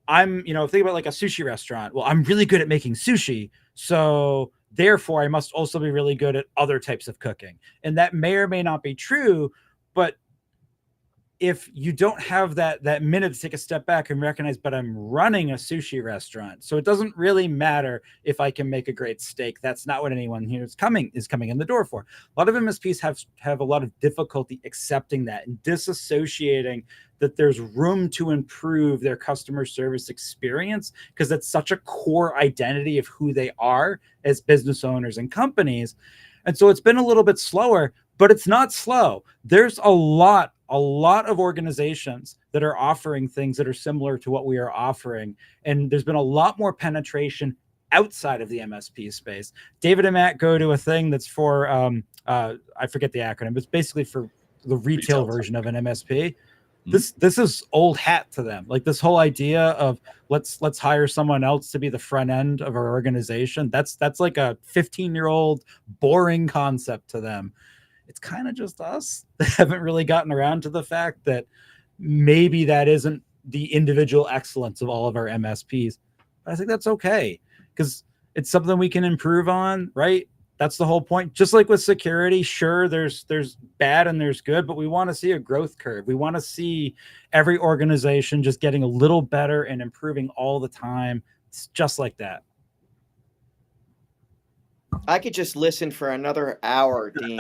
I'm, think about like a sushi restaurant. Well, I'm really good at making sushi, So therefore, I must also be really good at other types of cooking. And that may or may not be true, but if you don't have that minute to take a step back and recognize, but I'm running a sushi restaurant, so it doesn't really matter if I can make a great steak. That's not what anyone here is coming in the door for. A lot of MSPs have a lot of difficulty accepting that and disassociating that there's room to improve their customer service experience, because that's such a core identity of who they are as business owners and companies. And so it's been a little bit slower, but it's not slow. There's a lot of organizations that are offering things that are similar to what we are offering. And there's been a lot more penetration outside of the MSP space. David and Matt go to a thing that's for, I forget the acronym, but it's basically for the retail version of an MSP. This is old hat to them. Like this whole idea of let's hire someone else to be the front end of our organization. That's like a 15-year-old boring concept to them. It's kind of just us that haven't really gotten around to the fact that maybe that isn't the individual excellence of all of our MSPs. But I think that's okay, because it's something we can improve on, right? That's the whole point. Just like with security, sure, there's bad and there's good, but we want to see a growth curve. We want to see every organization just getting a little better and improving all the time. It's just like that. I could just listen for another hour, Dean.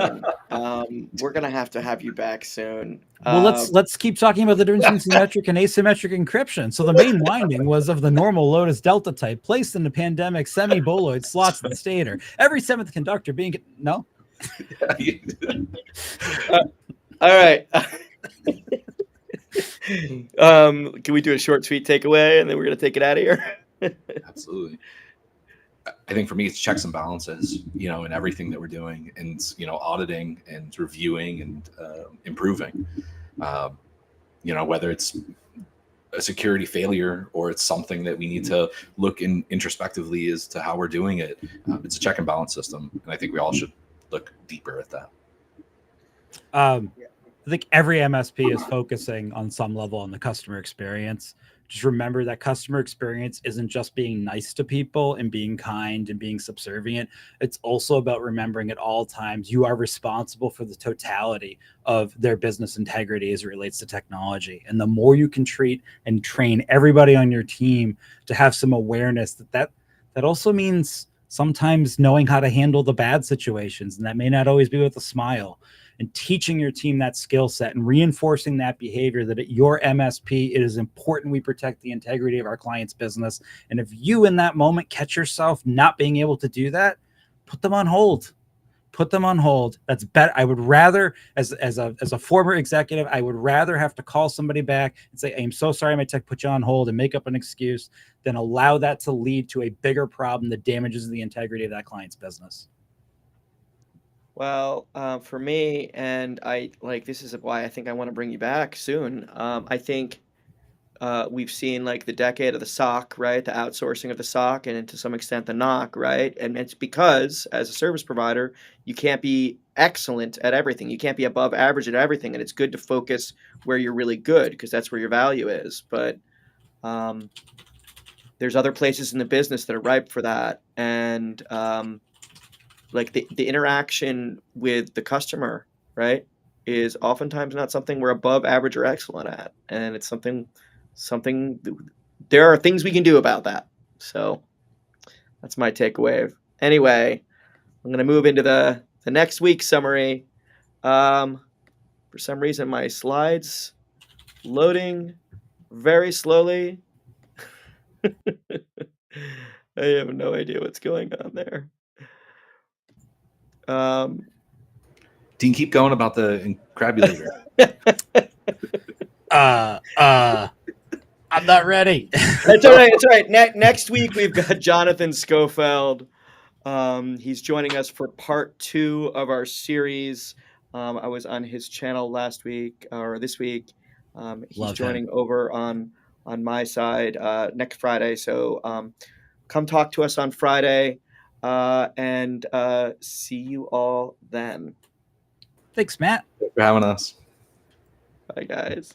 We're gonna have to have you back soon. Well, let's keep talking about the difference between symmetric and asymmetric encryption. So the main winding was of the normal Lotus Delta type placed in the pandemic semi-boloid slots in the stator. Every seventh conductor being no. All right. Can we do a short, sweet takeaway, and then we're gonna take it out of here? Absolutely. I think for me, it's checks and balances, in everything that we're doing, and, auditing and reviewing and improving, whether it's a security failure or it's something that we need to look in introspectively as to how we're doing it. It's a check and balance system. And I think we all should look deeper at that. I think every MSP is focusing on some level on the customer experience. Just remember that customer experience isn't just being nice to people and being kind and being subservient. It's also about remembering at all times you are responsible for the totality of their business integrity as it relates to technology. And the more you can treat and train everybody on your team to have some awareness that also means sometimes knowing how to handle the bad situations. And that may not always be with a smile. And teaching your team that skill set and reinforcing that behavior that at your MSP, it is important we protect the integrity of our client's business. And if you in that moment catch yourself not being able to do that, put them on hold. Put them on hold. That's better. I would rather, as a former executive, I would rather have to call somebody back and say, I'm so sorry, my tech put you on hold, and make up an excuse than allow that to lead to a bigger problem that damages the integrity of that client's business. Well, for me, and this is why I think I want to bring you back soon. I think we've seen the decade of the SOC, right? The outsourcing of the SOC, and to some extent the NOC, right? And it's because as a service provider, you can't be excellent at everything. You can't be above average at everything. And it's good to focus where you're really good, because that's where your value is. But there's other places in the business that are ripe for that. And the interaction with the customer, right, is oftentimes not something we're above average or excellent at. And it's something there are things we can do about that. So that's my takeaway. Anyway, I'm going to move into the next week's summary. For some reason, my slides loading very slowly. I have no idea what's going on there. Dean, keep going about the incrabulator. I'm not ready. That's all right. That's all right. Next week we've got Jonathan Schofield. He's joining us for part 2 of our series. I was on his channel last week or this week. He's joining over on my side next Friday. So come talk to us on Friday. And see you all then. Thanks, Matt. Thanks for having us. Bye, guys.